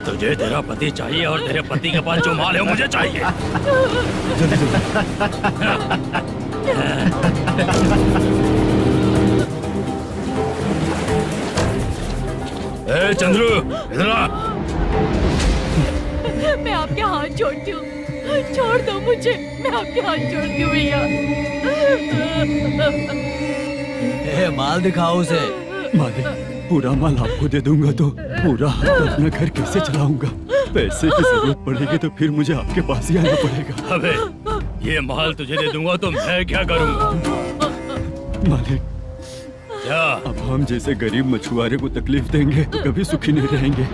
तुझे तेरा पति चाहिए और तेरे पति के पास जो माल है वो मुझे चाहिए। ए चंद्रू, इधर आ। मैं आपके हाथ जोड़ती हूँ, छोड़ दो मुझे, मैं आपके हाथ जोड़ती हूँ भैया। माल दिखाओ उसे। मालिक, पूरा माल आपको दे दूंगा तो पूरा अपना घर कैसे चलाऊंगा? पैसे की जरूरत पड़ेगी तो फिर मुझे आपके पास ही आना पड़ेगा। अबे, ये माल तुझे दे दूंगा तो मैं क्या करूंगा? मालिक, क्या? अब हम जैसे गरीब मछुआरे को तकलीफ देंगे तो कभी सुखी नहीं रहेंगे।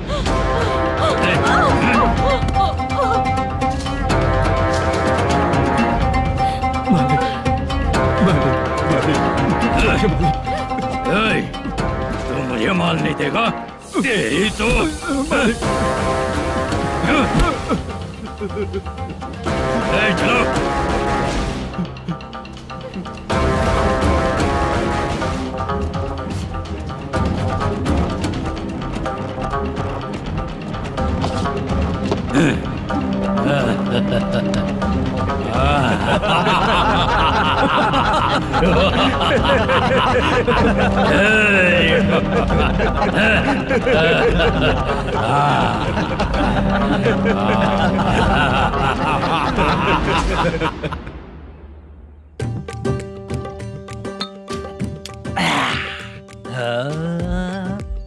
मालिक, मालिक, मालिक, तू मुझे माल नहीं देगा? तेरी तो चलो।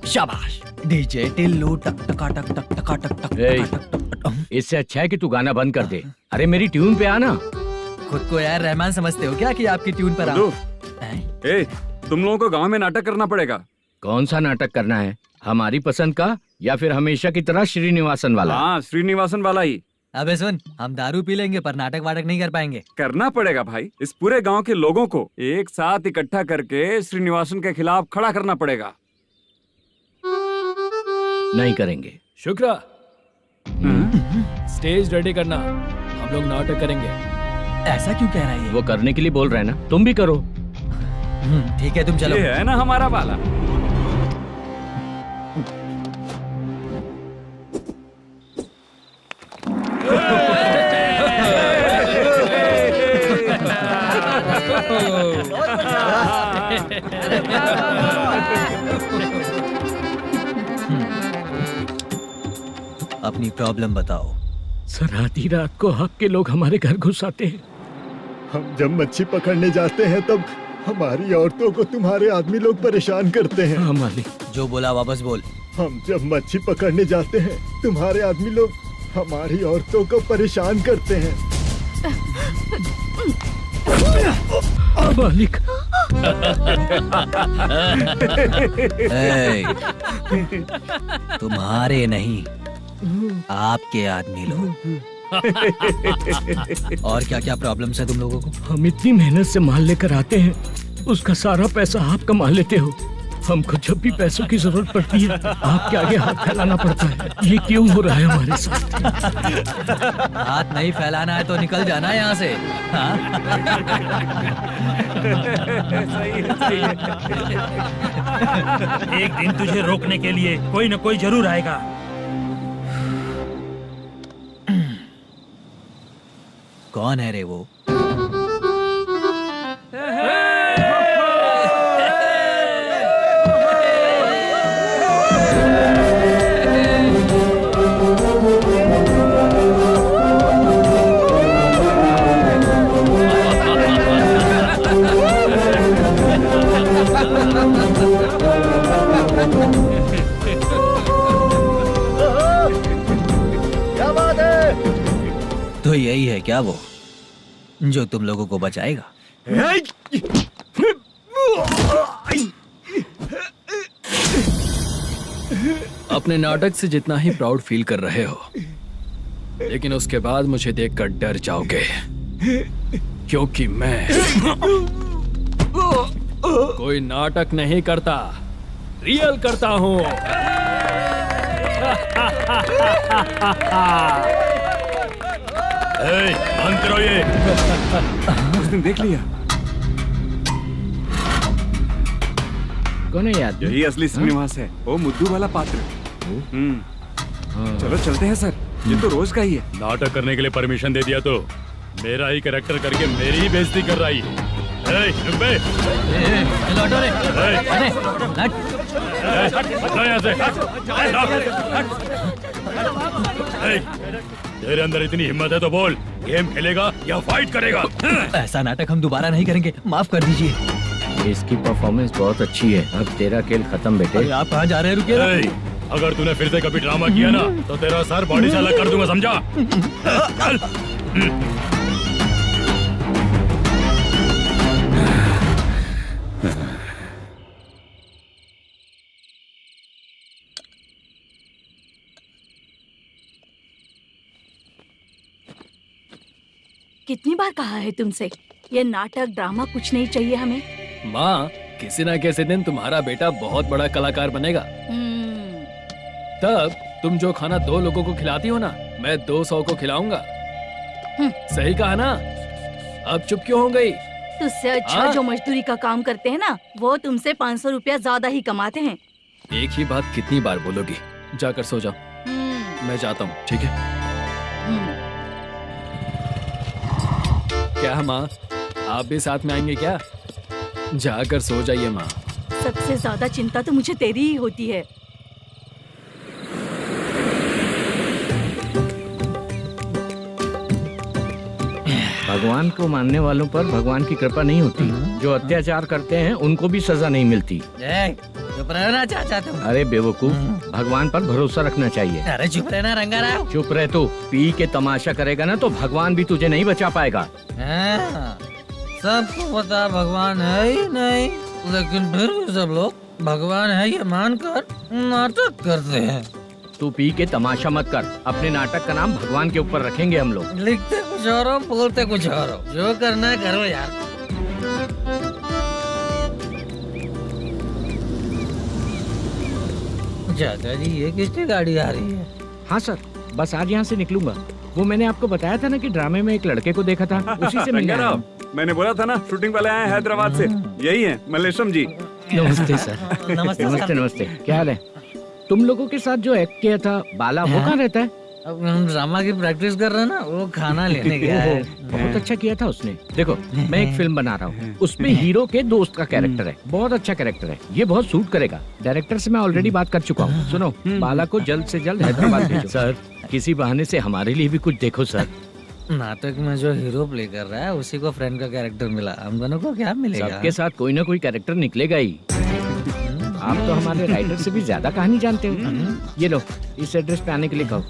शाबाश डीजे टिल्लू टक टका टक टक टका टक टक टक टक। इससे अच्छा है कि तू गाना बंद कर दे। अरे मेरी ट्यून पे आना। खुद को यार रहमान समझते हो क्या कि आपकी ट्यून पर आओ? ए, तुम लोगों को गांव में नाटक करना पड़ेगा। कौन सा नाटक करना है? हमारी पसंद का या फिर हमेशा की तरह श्रीनिवासन वाला? हाँ, श्रीनिवासन वाला ही। अबे सुन, हम दारू पी लेंगे पर नाटक वाटक नहीं कर पाएंगे। करना पड़ेगा भाई। इस पूरे गांव के लोगों को एक साथ इकट्ठा करके श्रीनिवासन के खिलाफ खड़ा करना पड़ेगा। नहीं करेंगे। शुक्रा, स्टेज रेडी करना, हम लोग नाटक करेंगे। ऐसा क्यों कह रहा है ये? वो करने के लिए बोल रहे हैं ना, तुम भी करो। ठीक है, तुम चलो। ये है ना हमारा वाला। अपनी प्रॉब्लम बताओ। सर, आधी रात को आपके लोग हमारे घर घुस आते हैं। हम जब मच्छी पकड़ने जाते हैं तब हमारी औरतों को तुम्हारे आदमी लोग परेशान करते हैं। हाँ मालिक। जो बोला वापस बोल। हम जब मच्छी पकड़ने जाते हैं तुम्हारे आदमी लोग हमारी औरतों को परेशान करते हैं। मालिक। तुम्हारे नहीं, आपके आदमी लोग। और क्या क्या प्रॉब्लम्स है तुम लोगों को? हम इतनी मेहनत से माल लेकर आते हैं, उसका सारा पैसा आप कमा लेते हो। हमको जब भी पैसों की जरूरत पड़ती है आपके आगे हाथ फैलाना पड़ता है। ये क्यों हो रहा है हमारे साथ? हाथ नहीं फैलाना है तो निकल जाना यहाँ से। हाँ? सही है। एक दिन तुझे रोकने के लिए कोई न कोई जरूर आएगा। कौन है रे वो? क्या बात है? तो यही है क्या वो जो तुम लोगों को बचाएगा? अपने नाटक से जितना ही प्राउड फील कर रहे हो, लेकिन उसके बाद मुझे देखकर डर जाओगे, क्योंकि मैं कोई नाटक नहीं करता, रियल करता हूँ। बंद करो ये। उसने देख लिया। कौन है याद? यही असली श्रीनिवास है, वो मुद्दू वाला पात्र। चलो चलते हैं सर, ये तो रोज का ही है। नाटक करने के लिए परमिशन दे दिया तो मेरा ही कैरेक्टर करके मेरी ही बेइज्जती कर रही है। चुप बे। लौटो रे। अरे हट। हटो यहाँ से। तेरे अंदर इतनी हिम्मत है तो बोल, गेम खेलेगा या फाइट करेगा? ऐसा नाटक हम दोबारा नहीं करेंगे, माफ कर दीजिए। इसकी परफॉर्मेंस बहुत अच्छी है। अब तेरा खेल खत्म बेटे। अरे आप कहाँ जा रहे हैं? रुकिए ना। अगर तूने फिर से कभी ड्रामा किया ना तो तेरा सर बॉडी से अलग कर दूंगा, समझा? चल। कितनी बार कहा है तुमसे, ये नाटक ड्रामा कुछ नहीं चाहिए हमें। माँ, किसी ना किसी दिन तुम्हारा बेटा बहुत बड़ा कलाकार बनेगा। तब तुम जो खाना 2 लोगों को खिलाती हो ना, मैं 200 को खिलाऊंगा। सही कहा ना? अब चुप क्यों हो गई? तुझसे अच्छा जो मजदूरी का काम करते हैं ना, वो तुमसे 500 रुपया ज्यादा ही कमाते हैं। एक ही बात कितनी बार बोलोगी? जाकर सो जाओ। मैं जाता हूँ, ठीक है? क्या माँ, आप भी साथ में आएंगे क्या? जाकर सो जाइए माँ। सबसे ज्यादा चिंता तो मुझे तेरी ही होती है। भगवान को मानने वालों पर भगवान की कृपा नहीं होती। जो अत्याचार करते हैं उनको भी सजा नहीं मिलती। चुप रहना चाचा तुम। अरे बेवकूफ, भगवान पर भरोसा रखना चाहिए। अरे चुप रहना रंगाराव। चुप रह तू। पी के तमाशा करेगा ना तो भगवान भी तुझे नहीं बचा पाएगा। सबको पता भगवान है ही नहीं, लेकिन फिर भी सब लोग भगवान है ये मानकर नाटक करते हैं। तू पी के तमाशा मत कर। अपने नाटक का नाम भगवान के ऊपर रखेंगे हम लोग। लिखते कुछ और हो, बोलते कुछ और हो। जो करना है करो यार। चाचा जी, ये किसकी गाड़ी आ रही है? हाँ सर, बस आज यहाँ से निकलूंगा। वो मैंने आपको बताया था ना कि ड्रामे में एक लड़के को देखा था, उसी से मिलने आया हूँ। मैंने बोला था ना, शूटिंग वाले आए हैं हैदराबाद से। यही है मल्लेशम जी। नमस्ते सर। नमस्ते नमस्ते नमस्ते। क्या हाल है? तुम लोगों के साथ जो एक्ट किया था बाला, वो कहाँ रहता है? अब हम ड्रामा की प्रैक्टिस कर रहे हैं ना, वो खाना लेने गया है। बहुत अच्छा किया था उसने। देखो, मैं एक फिल्म बना रहा हूँ, उसमें हीरो के दोस्त का कैरेक्टर है। बहुत अच्छा कैरेक्टर है, ये बहुत सूट करेगा। डायरेक्टर से मैं ऑलरेडी बात कर चुका हूँ। सुनो, बाला को जल्द से जल्द हैदराबाद भेजो। सर, किसी बहाने से हमारे लिए भी कुछ देखो सर। नाटक में जो हीरो प्ले कर रहा है उसी को फ्रेंड का कैरेक्टर मिला। हम दोनों को क्या मिलेगा? सबके साथ कोई ना कोई कैरेक्टर निकलेगा ही। आप तो हमारे राइटर से भी ज्यादा कहानी जानते हो। ये लो, इस एड्रेस पे आने के लिए कहो।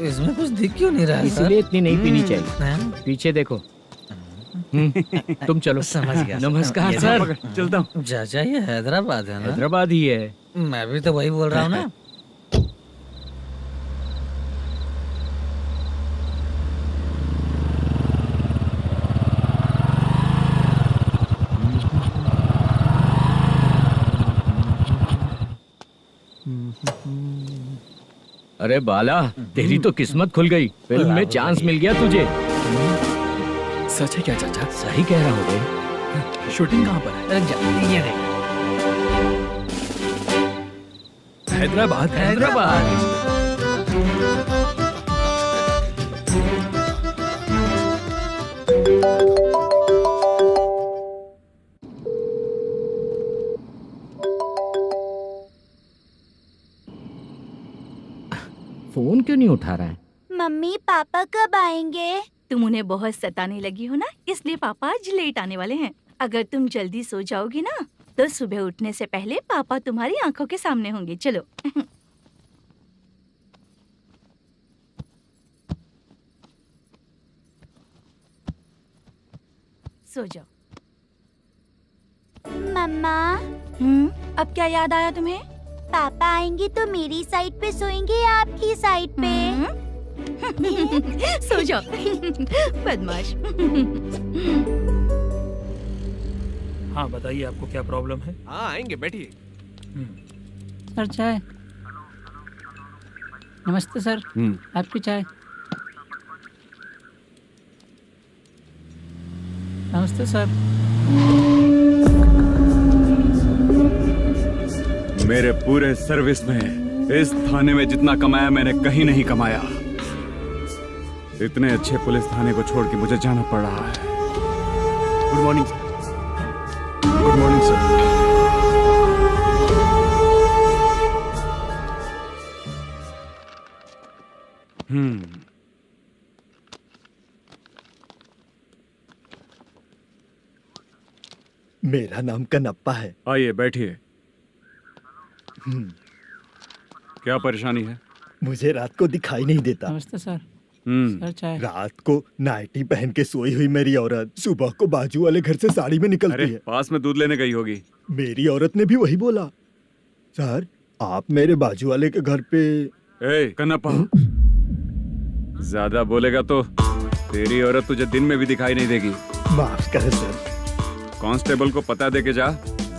इसमें कुछ दिख क्यों नहीं रहा है? इसलिए इतनी नहीं पीनी चाहिए। पीछे देखो। तुम चलो। समझ गया। नमस्कार सर। चलता हूँ। चाचा, ये हैदराबाद है ना? हैदराबाद ही है। मैं भी तो वही बोल रहा हूँ ना। अरे बाला, तेरी तो किस्मत खुल गई। फिल्म में चांस मिल गया तुझे। सच है क्या चाचा? सही कह रहा हूँ। शूटिंग कहाँ पर है? ये देख। हैदराबाद। हैदराबाद। फोन क्यों नहीं उठा रहा है? मम्मी पापा कब आएंगे? तुम उन्हें बहुत सताने लगी हो ना, इसलिए पापा आज लेट आने वाले हैं। अगर तुम जल्दी सो जाओगी ना, तो सुबह उठने से पहले पापा तुम्हारी आंखों के सामने होंगे। चलो। सो जाओ। मम्मा, अब क्या याद आया तुम्हें? पापा आएंगे तो मेरी साइड पे सोएंगे या आपकी साइड पे? सो जाओ। बदमाश। हाँ बताइए, आपको क्या प्रॉब्लम है? हाँ आएंगे, बैठिए। सर चाय। नमस्ते सर, आपकी चाय। नमस्ते सर। मेरे पूरे सर्विस में इस थाने में जितना कमाया मैंने कहीं नहीं कमाया। इतने अच्छे पुलिस थाने को छोड़ के मुझे जाना पड़ रहा है। Good morning sir. Good morning sir. मेरा नाम कनप्पा है। आइए बैठिए। क्या परेशानी है? मुझे रात को दिखाई नहीं देता। नमस्ते सर। हम्म। सर चाय। रात को नाइटी पहन के सोई हुई मेरी औरत सुबह को बाजू वाले घर से साड़ी में निकलती अरे है। पास में दूध लेने गई होगी। मेरी औरत ने भी वही बोला। सर आप मेरे बाजू वाले के घर पे। ए कन्नप्पा, ज्यादा बोलेगा तो तेरी औरत तुझे दिन में भी दिखाई नहीं देगी। माफ करें सर। कांस्टेबल को पता दे के जा,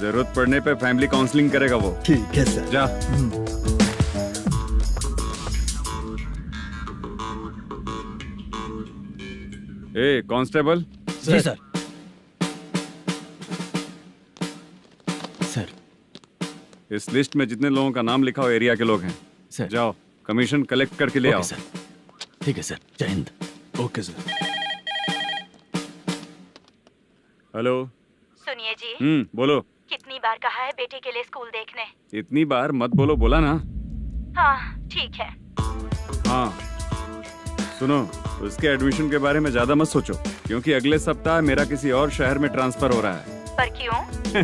जरूरत पड़ने पे फैमिली काउंसलिंग करेगा वो। ठीक है सर। जा। ए कांस्टेबल। जी सर। सर इस लिस्ट में जितने लोगों का नाम लिखा हो एरिया के लोग हैं, सर। जाओ कमीशन कलेक्ट करके ले आओ। सर ठीक है सर। जय हिंद। Okay sir. हेलो। सुनिए जी, बोलो। कितनी बार कहा है बेटे के लिए स्कूल देखने? इतनी बार मत बोलो, बोला ना। हाँ ठीक है। हाँ सुनो, उसके एडमिशन के बारे में ज्यादा मत सोचो, क्योंकि अगले सप्ताह मेरा किसी और शहर में ट्रांसफर हो रहा है। पर क्यों?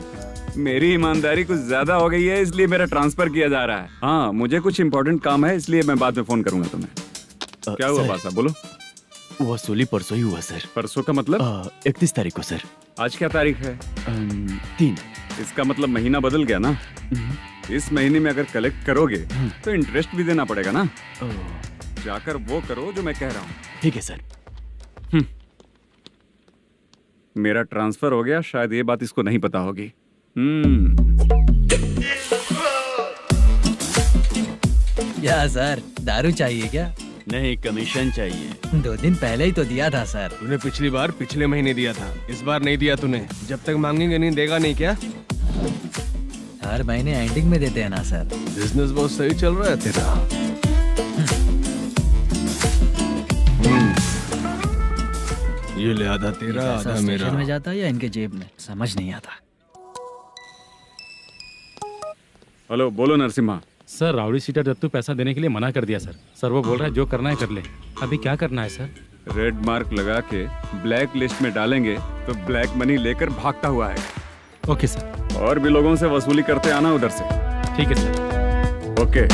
मेरी ईमानदारी कुछ ज्यादा हो गई है, इसलिए मेरा ट्रांसफर किया जा रहा है। हाँ मुझे कुछ इम्पोर्टेंट काम है, इसलिए मैं बाद में फोन करूंगा तुम्हें। क्या हुआ बासा, बोलो। वसूली परसों ही हुआ सर। परसों का मतलब? 31 तारीख को सर। आज क्या तारीख है? 3। इसका मतलब महीना बदल गया ना। इस महीने में अगर कलेक्ट करोगे तो इंटरेस्ट भी देना पड़ेगा ना। जाकर वो करो जो मैं कह रहा हूँ। ठीक है सर। मेरा ट्रांसफर हो गया, शायद ये बात इसको नहीं पता होगी। क्या सर, दारू चाहिए क्या? नहीं, कमीशन चाहिए। 2 दिन पहले ही तो दिया था सर। तूने पिछली बार पिछले महीने दिया था, इस बार नहीं दिया तूने। जब तक मांगेंगे नहीं देगा नहीं क्या? हर महीने एंडिंग में देते हैं ना सर। बिजनेस बहुत सही चल रहा है तेरा। ये ले आधा तेरा, आधा मेरा। में जाता है या इनके जेब में, समझ नहीं आता। हेलो, बोलो Narasimha. Sir rowdy seater Dattu पैसा देने के लिए मना कर दिया सर। सर वो बोल रहा है जो करना है कर ले। अभी क्या करना है सर? रेड मार्क लगा के ब्लैक लिस्ट में डालेंगे तो ब्लैक मनी लेकर भागता हुआ है। Okay sir. और भी लोगों से वसूली करते आना उधर से। ठीक है सर। ओके।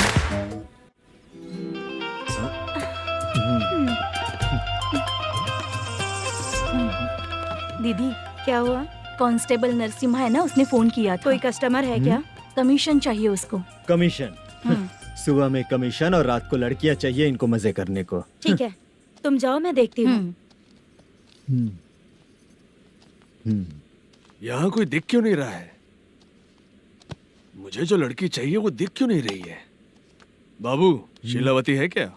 दीदी क्या हुआ? कांस्टेबल नरसिम्हा है ना, उसने फोन किया था। कोई कस्टमर है क्या? कमीशन चाहिए उसको। कमीशन? सुबह में कमीशन और रात को लड़कियां चाहिए इनको मजे करने को। ठीक है, तुम जाओ, मैं देखती हूँ। यहाँ कोई दिख क्यों नहीं रहा है? मुझे जो लड़की चाहिए वो दिख क्यों नहीं रही है? बाबू, शीलावती है क्या?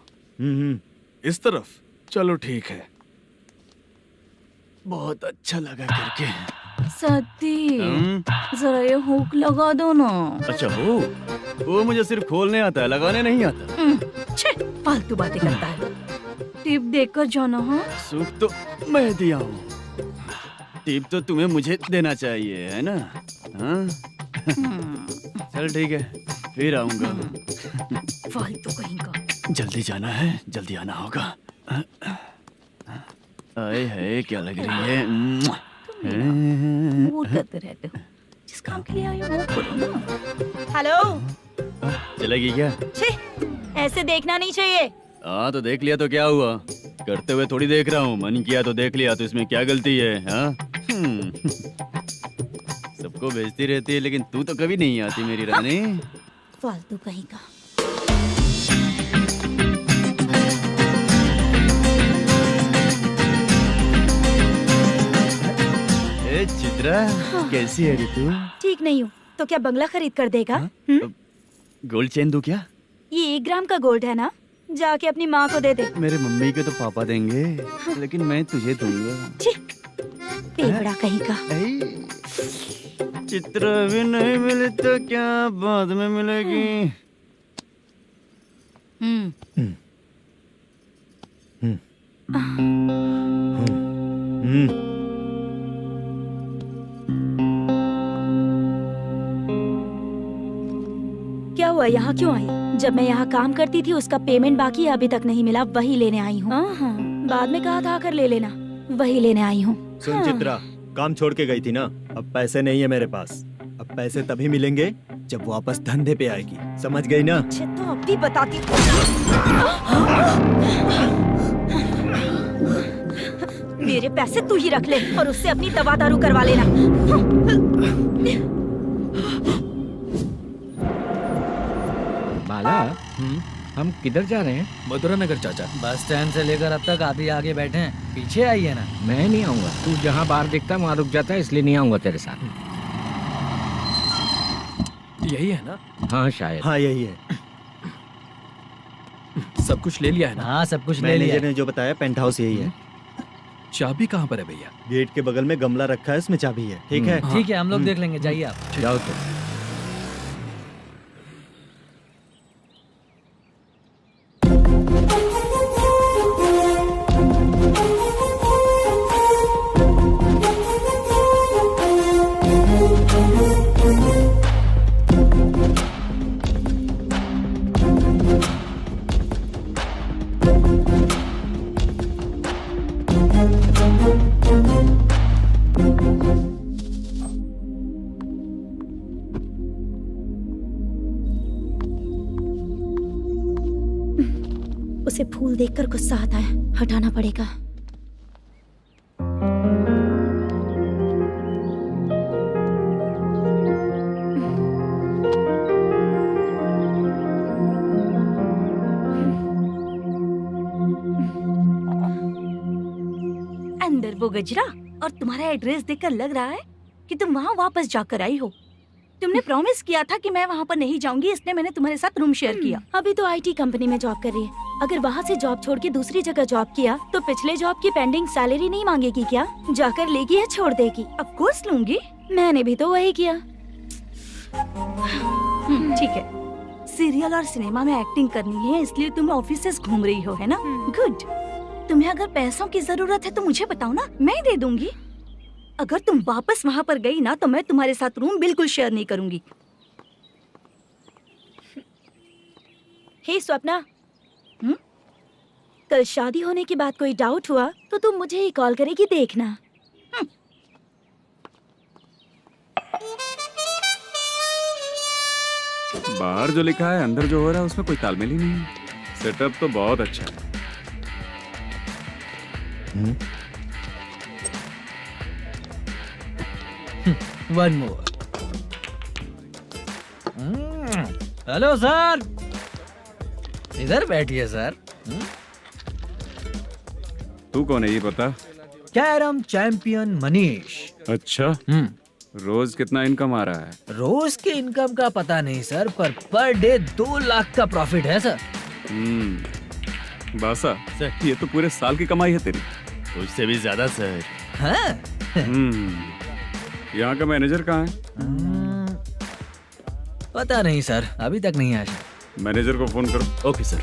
इस तरफ? चलो ठीक है। बहुत अच्छा लगा करके। सती जरा ये हुक लगा दो ना। अच्छा वो मुझे सिर्फ खोलने आता है, लगाने नहीं आता। छे, फालतू बातें करता है। टिप देकर जाना। हाँ सुख तो मैं दिया हूँ, टिप तो तुम्हें मुझे देना चाहिए, है ना? हाँ? चल ठीक है, फिर आऊंगा। फालतू कहीं का। जल्दी जाना है, जल्दी आना होगा। आए है, क्या लग रही है? वो करते रहते हो, जिस काम के लिए आए हो वो करो ना। हेलो, चलेगी क्या? छे, ऐसे देखना नहीं चाहिए। हाँ तो देख लिया तो क्या हुआ? करते हुए थोड़ी देख रहा हूँ, मन किया तो देख लिया, तो इसमें क्या गलती है? हाँ? सबको भेजती रहती है, लेकिन तू तो कभी नहीं आती मेरी रानी। फालतू कहीं का। चित्रा, कैसी है रे तू? ठीक नहीं हूँ तो क्या बंगला खरीद कर देगा? गोल्ड चेन दूं क्या? ये 1 ग्राम का गोल्ड है ना, जाके अपनी माँ को दे दे। मेरे मम्मी के तो पापा देंगे, लेकिन मैं तुझे दूंगा। पेवड़ा कहीं का। चित्रा भी नहीं मिली तो क्या बाद में मिलेगी? क्या हुआ, यहाँ क्यों आई? जब मैं यहाँ काम करती थी उसका पेमेंट बाकी अभी तक नहीं मिला, वही लेने आई हूँ। हाँ, बाद में कहा था आकर ले लेना, वही लेने आई हूँ। सुन चित्रा, काम छोड़ के गई थी ना, अब पैसे नहीं है मेरे पास। अब पैसे तभी मिलेंगे जब वापस धंधे पे आएगी, समझ गई ना? अच्छा तो अब भी बताती हूँ। मेरे पैसे तू ही रख ले और उससे अपनी दवा दारू करवा लेना। बाला, हम किधर जा रहे हैं? मथुरा नगर चाचा। बस स्टैंड से लेकर अब तक आप ही आगे बैठे हैं, पीछे आइए ना। मैं नहीं आऊंगा, तू जहाँ बाहर दिखता है वहाँ रुक जाता है, इसलिए नहीं आऊंगा तेरे साथ। यही है ना? हाँ शायद। हाँ यही है। सब कुछ ले लिया है ना? हाँ सब कुछ ले लिया। मैनेजर ने जो बताया पेंट हाउस यही है। चाबी कहाँ पर है भैया? गेट के बगल में गमला रखा है, उसमें चाबी है। ठीक है? ठीक है, हम लोग देख लेंगे, जाइए आप। जाओ तो। उसे फूल देखकर गुस्सा आता है, हटाना पड़ेगा। अंदर वो गजरा और तुम्हारा एड्रेस देखकर लग रहा है कि तुम वहाँ वापस जाकर आई हो। तुमने प्रॉमिस किया था कि मैं वहाँ पर नहीं जाऊंगी, इसलिए मैंने तुम्हारे साथ रूम शेयर किया। अभी तो आईटी कंपनी में जॉब कर रही है। अगर वहाँ से जॉब छोड़ के दूसरी जगह जॉब किया तो पिछले जॉब की पेंडिंग सैलरी नहीं मांगेगी क्या? जाकर लेगी या छोड़ देगी? ऑफ कोर्स लूंगी। मैंने भी तो वही किया। ठीक है, सीरियल और सिनेमा में एक्टिंग करनी है, इसलिए तुम ऑफिसेस घूम रही हो, है ना? गुड। तुम्हें अगर पैसों की जरूरत है तो मुझे बताओ ना, मैं दे दूंगी। अगर तुम वापस वहाँ पर गई ना तो मैं तुम्हारे साथ रूम बिल्कुल शेयर नहीं करूंगी। हे स्वप्ना, कल शादी होने की बात कोई डाउट हुआ तो तुम मुझे ही कॉल करेगी, देखना। बाहर जो लिखा है अंदर जो हो रहा है उसमें कोई तालमेल ही नहीं है। सेटअप तो बहुत अच्छा है। One more. हेलो सर, इधर बैठिए सर। तू कौन है ये बता? Carrom champion Manish. अच्छा, रोज कितना इनकम आ रहा है? रोज के इनकम का पता नहीं सर, पर डे 2 लाख का प्रॉफिट है सर। बासा सर, ये तो पूरे साल की कमाई है तेरी। उससे भी ज्यादा सर। हाँ? यहाँ का मैनेजर कहाँ है? पता नहीं सर, अभी तक नहीं आया। मैनेजर को फोन करो। Okay sir.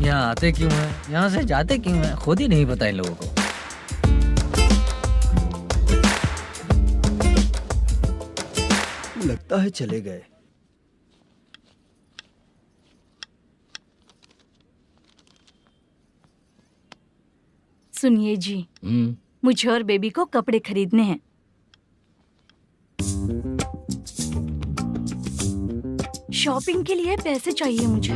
यहाँ आते क्यों हैं, यहाँ से जाते क्यों हैं, खुद ही नहीं पता इन लोगों को। लगता है चले गए। सुनिए जी, मुझे और बेबी को कपड़े खरीदने हैं। शॉपिंग के लिए पैसे चाहिए मुझे।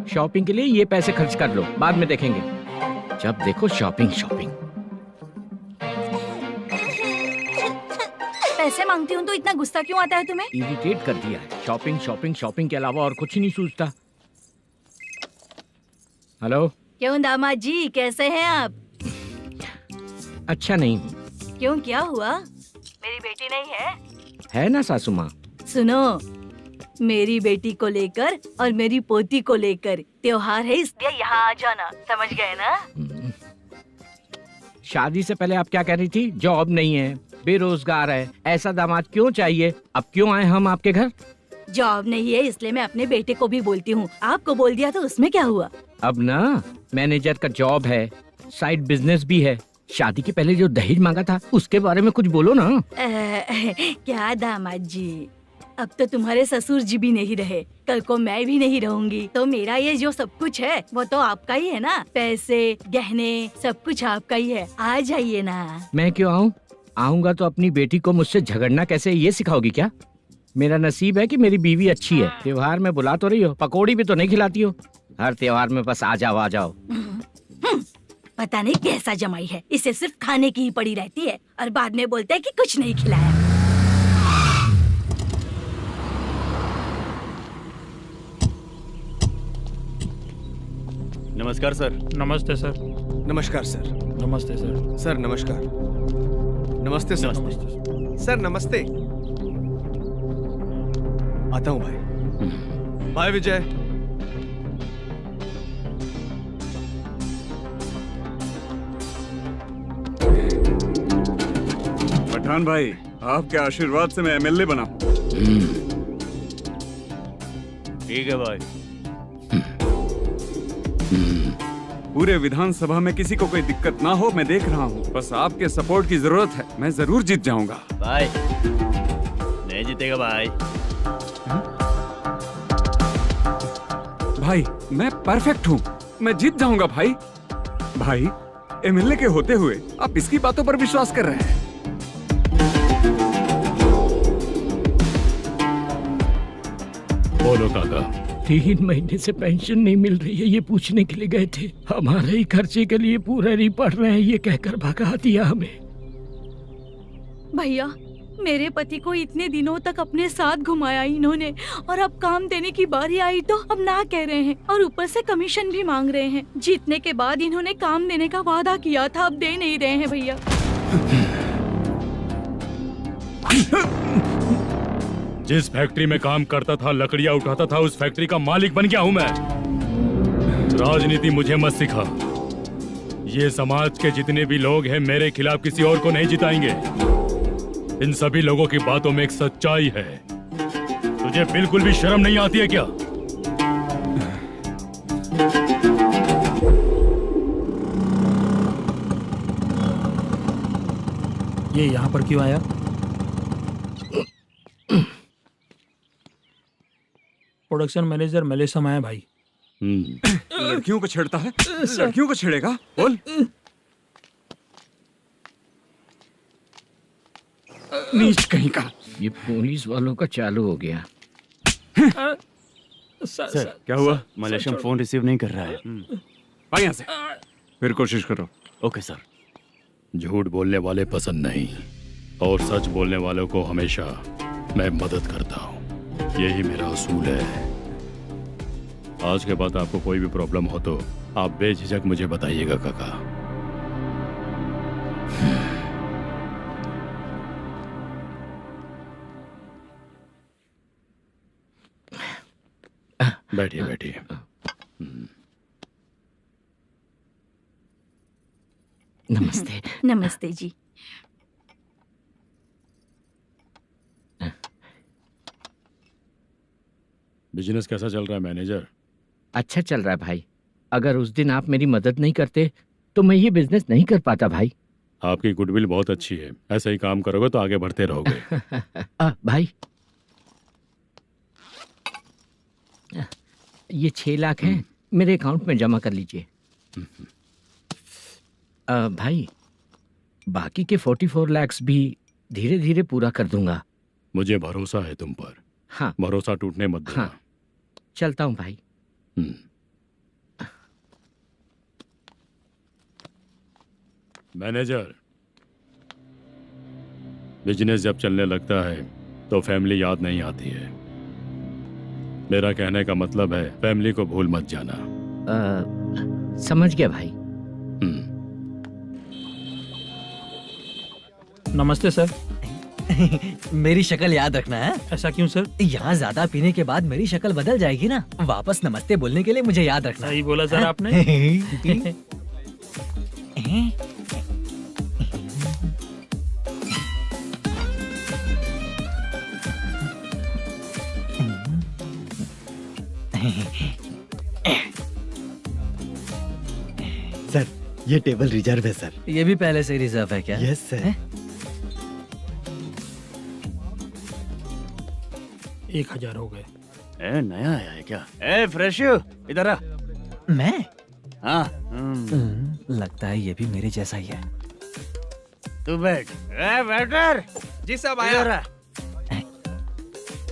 शॉपिंग के लिए ये पैसे खर्च कर लो, बाद में देखेंगे। जब देखो शॉपिंग शॉपिंग। पैसे मांगती हूँ तो इतना गुस्सा क्यों आता है तुम्हें? इरिटेट कर दिया है। शॉपिंग शॉपिंग शॉपिंग के अलावा और कुछ नहीं सूझता। हेलो। क्यों दामाद जी, कैसे हैं आप? अच्छा नहीं हूँ। क्यों, क्या हुआ? मेरी बेटी नहीं है? है ना सासू माँ। सुनो, मेरी बेटी को लेकर और मेरी पोती को लेकर त्योहार है, इसलिए यहाँ आ जाना, समझ गए ना? शादी से पहले आप क्या कह रही थी? जॉब नहीं है, बेरोजगार है, ऐसा दामाद क्यों चाहिए? अब क्यों आए हम आपके घर? जॉब नहीं है इसलिए मैं अपने बेटे को भी बोलती हूँ, आपको बोल दिया तो उसमें क्या हुआ? अब ना मैनेजर का जॉब है, साइड बिजनेस भी है। शादी के पहले जो दहेज मांगा था उसके बारे में कुछ बोलो ना। क्या दामाद जी, अब तो तुम्हारे ससुर जी भी नहीं रहे, कल को मैं भी नहीं रहूंगी, तो मेरा ये जो सब कुछ है वो तो आपका ही है ना। पैसे गहने सब कुछ आपका ही है, आ जाइए ना। मैं क्यों आऊँ? आऊंगा तो अपनी बेटी को मुझसे झगड़ना कैसे ये सिखाओगी क्या? मेरा नसीब है कि मेरी बीवी अच्छी है। त्योहार में बुला तो रही हो, पकौड़ी भी तो नहीं खिलाती हो। हर त्योहार में बस आ जाओ आ जाओ। पता नहीं कैसा जमाई है, इसे सिर्फ खाने की ही पड़ी रहती है और बाद में बोलते है कि कुछ नहीं खिलाया। नमस्कार सर। नमस्ते सर। नमस्कार सर। नमस्ते सर। सर नमस्कार। नमस्ते सर। सर नमस्ते। आता हूँ भाई। बाय विजय। पठान भाई, आपके आशीर्वाद से मैं एमएलए बना। ठीक है भाई। पूरे विधानसभा में किसी को कोई दिक्कत ना हो, मैं देख रहा हूँ। बस आपके सपोर्ट की जरूरत है, मैं जरूर जीत जाऊंगा। भाई नहीं जीतेगा भाई। भाई मैं परफेक्ट हूँ, मैं जीत जाऊंगा भाई। भाई एमएलए के होते हुए आप इसकी बातों पर विश्वास कर रहे हैं? बोलो काका। 3 महीने से पेंशन नहीं मिल रही है, ये पूछने के लिए गए थे। हमारे ही खर्चे के लिए पूरा नहीं पड़ रहे हैं, ये कहकर भगा दिया हमें। भैया मेरे पति को इतने दिनों तक अपने साथ घुमाया इन्होंने, और अब काम देने की बारी आई तो अब ना कह रहे हैं, और ऊपर से कमीशन भी मांग रहे हैं। जीतने के बाद इन्होंने काम देने का वादा किया था, अब दे नहीं रहे हैं भैया। जिस फैक्ट्री में काम करता था, लकड़ियां उठाता था, उस फैक्ट्री का मालिक बन गया हूं मैं। राजनीति मुझे मत सिखा। ये समाज के जितने भी लोग हैं मेरे खिलाफ किसी और को नहीं जिताएंगे। इन सभी लोगों की बातों में एक सच्चाई है। तुझे बिल्कुल भी शर्म नहीं आती है क्या? ये यहाँ पर क्यों आया? प्रोडक्शन मैनेजर मलेशम आया भाई। लड़कियों को छेड़ता है, लड़कियों को छेड़ेगा? बोल। नीच कहीं का। ये पुलिस वालों का चालू हो गया। सर क्या हुआ? मलेशियन फोन रिसीव नहीं कर रहा है। आ यहाँ से, फिर कोशिश करो। Okay sir. झूठ बोलने वाले पसंद नहीं, और सच बोलने वालों को हमेशा मैं मदद करता हूँ। यही मेरा असूल है। आज के बाद आपको कोई भी प्रॉब्लम हो तो आप बेझिझक मुझे बताइएगा काका। बैठिए बैठिए। नमस्ते। नमस्ते जी। बिजनेस कैसा चल रहा है मैनेजर? अच्छा चल रहा है भाई। अगर उस दिन आप मेरी मदद नहीं करते तो मैं ये बिजनेस नहीं कर पाता भाई। आपकी गुडविल बहुत अच्छी है, ऐसा ही काम करोगे तो आगे बढ़ते रहोगे। भाई ये 6 लाख हैं, मेरे अकाउंट में जमा कर लीजिए। भाई बाकी के 44 लाख भी धीरे धीरे पूरा कर दूंगा। मुझे भरोसा है तुम पर। हाँ भरोसा टूटने मत देना। हाँ चलता हूँ भाई। मैनेजर, बिजनेस जब चलने लगता है तो फैमिली याद नहीं आती है। मेरा कहने का मतलब है फैमिली को भूल मत जाना। समझ गया भाई। नमस्ते सर। मेरी शक्ल याद रखना है। ऐसा क्यों सर? यहाँ ज्यादा पीने के बाद मेरी शक्ल बदल जाएगी ना, वापस नमस्ते बोलने के लिए मुझे याद रखना। सही बोला सर आपने। सर ये टेबल रिजर्व है सर। ये भी पहले से रिजर्व है क्या? Yes sir. 1000 हो गए। ए नया आया है क्या? ए फ्रेश इधर आ। मैं? हाँ लगता है ये भी मेरे जैसा ही है। तू बैठ। ए वेटर जी साहब इधर आ।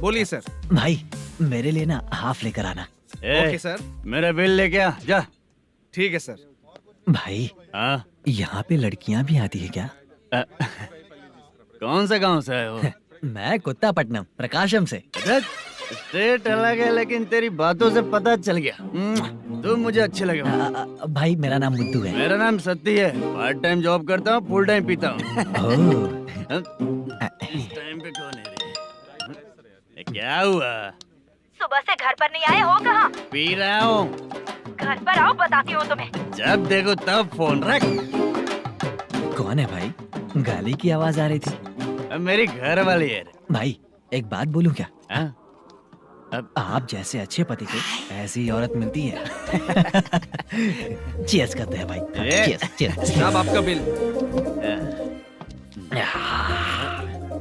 बोलिए सर। भाई मेरे लिए ना हाफ लेकर आना। ए, सर। मेरा बिल लेके आ जा। ठीक है सर। भाई हाँ यहाँ पे लड़कियाँ भी आती है क्या? कौन सा गांव से है वो? मैं कुत्तापट्टनम प्रकाशम से। स्टेट अलग है लेकिन तेरी बातों से पता चल गया। तुम मुझे अच्छे लगे। भाई मेरा नाम मुद्दू है। मेरा नाम सत्ती है। पार्ट टाइम जॉब करता हूँ, फुल टाइम पीता हूँ। इस टाइम पे कौन है रे? क्या हुआ? सुबह से घर पर नहीं आए हो कहाँ? पी रहा हूँ। घर पर आओ, बताती हूँ तुम्हें। जब देखो तब फोन रख। कौन है भाई? गाली की आवाज आ रही थी। अब मेरी घर वाली है। भाई एक बात बोलूं क्या? हाँ? आप जैसे अच्छे पति को ऐसी औरत मिलती है। चीयर्स करते हैं भाई। Cheers cheers. साहब आपका बिल।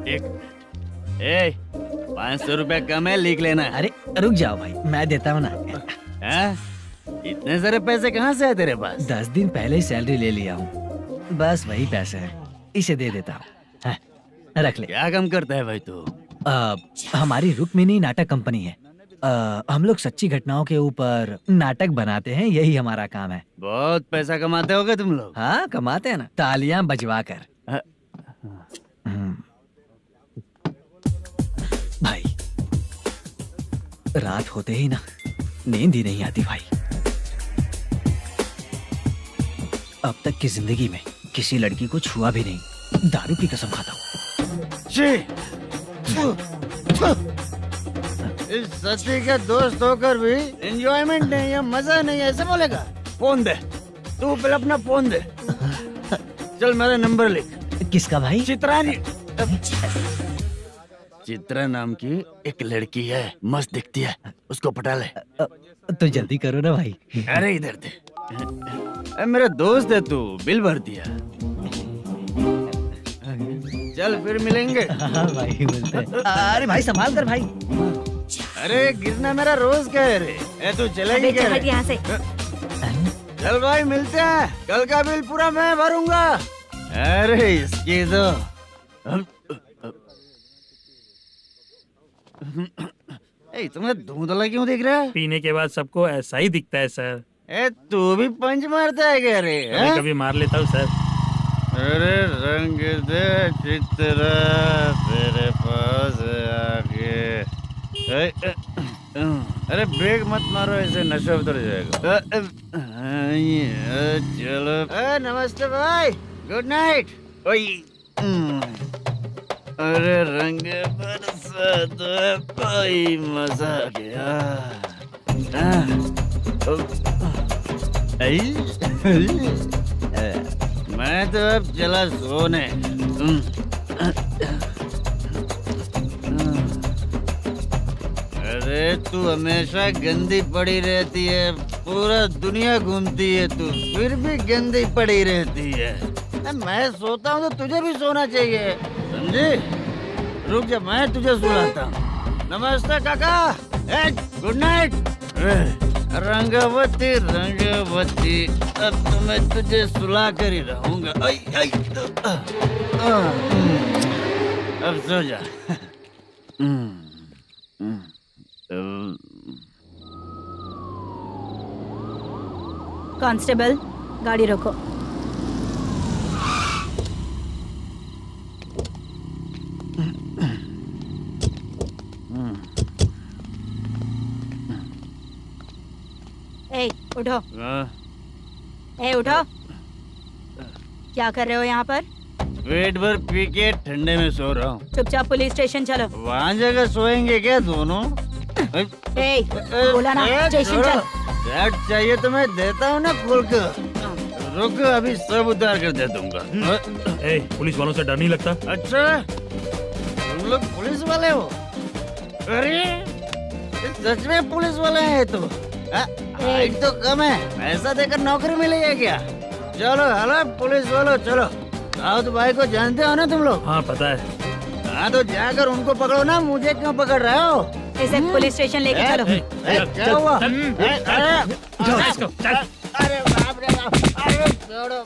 एक 500 रुपया कम है, लिख लेना। अरे रुक जाओ भाई, मैं देता हूँ ना। हाँ? इतने सारे पैसे कहाँ से है तेरे पास? 10 दिन पहले ही सैलरी ले लिया हूँ, बस वही पैसे हैं, इसे दे देता हूँ। हाँ, रख ले। क्या काम करता है भाई तू? हमारी रुक्मिणी नाटक कंपनी है। हम लोग सच्ची घटनाओं के ऊपर नाटक बनाते हैं, यही हमारा काम है। बहुत पैसा कमाते होगे तुम लोग। हाँ कमाते हैं ना, तालियां बजवा कर। भाई रात होते ही ना नींद ही नहीं आती भाई। अब तक की जिंदगी में किसी लड़की को छुआ भी नहीं, दारू की कसम खाता हूँ। इस सच्ची का दोस्त होकर भी एंजॉयमेंट नहीं है, मजा नहीं है, ऐसे बोलेगा? फोन दे, तू पहले अपना फोन दे। चल मेरा नंबर लिख। किसका भाई? चित्रानी। चित्रा नाम की एक लड़की है, मस्त दिखती है, उसको पटा ले। तो जल्दी करो ना भाई। अरे इधर दे। मेरा दोस्त है तू, बिल भर दिया। चल फिर मिलेंगे। हाँ भाई मिलते हैं। अरे भाई संभाल कर भाई। अरे गिरना मेरा रोज का है रे। तू चलेगी क्या? यहाँ से। चल भाई मिलते हैं, कल का बिल पूरा मैं भरूंगा। अरे इसकी तो तुम्हें धुंधला क्यों दिख रहा है? पीने के बाद सबको ऐसा ही दिखता है सर। तू भी पंच मारता है क्या रे? कभी कभी मार लेता हूँ सर। अरे रंग दे चित्रा तेरे पास आके। अरे ब्रेक मत मारो, ऐसे नशा उतर जाएगा। चलो। नमस्ते भाई, गुड नाइट। अरे रंग बरसात भाई, मजा आ गया। मैं तो अब चला सोने। अरे तू हमेशा गंदी पड़ी रहती है, पूरा दुनिया घूमती है तू, फिर भी गंदी पड़ी रहती है। मैं सोता हूँ तो तुझे भी सोना चाहिए, समझे? रुक जा, मैं तुझे सुलाता हूँ। नमस्ते काका, गुड नाइट। रंगवती रंगवती, अब तो मैं तुझे सुला कर ही रहूंगा। अब सो जा। कांस्टेबल, गाड़ी रोको। ए, उठो। उठो। क्या कर रहे हो यहाँ पर? पेट भर पी के ठंडे में सो रहा हूँ। चुपचाप पुलिस स्टेशन चलो। वहाँ जगह सोएंगे क्या दोनों? बोला ना, स्टेशन चल। शर्ट चाहिए तो मैं देता हूँ ना खोल कर। रुक, अभी सब उतार कर दे दूंगा। पुलिस वालों से डर नहीं लगता? अच्छा, तुम लोग पुलिस वाले हो? अरे सच में पुलिस वाले हैं तो हाइट तो कम है, पैसा देकर नौकरी मिलेगी क्या? चलो हेलो पुलिस वालों, चलो। दाऊद भाई को जानते हो ना तुम लोग? हाँ पता है। हाँ तो जाकर उनको पकड़ो ना, मुझे क्यों पकड़ रहे हो? इसे पुलिस स्टेशन लेके चलो। क्या हुआ? चल। अरे बाप रे बाप, अरे छोड़ो।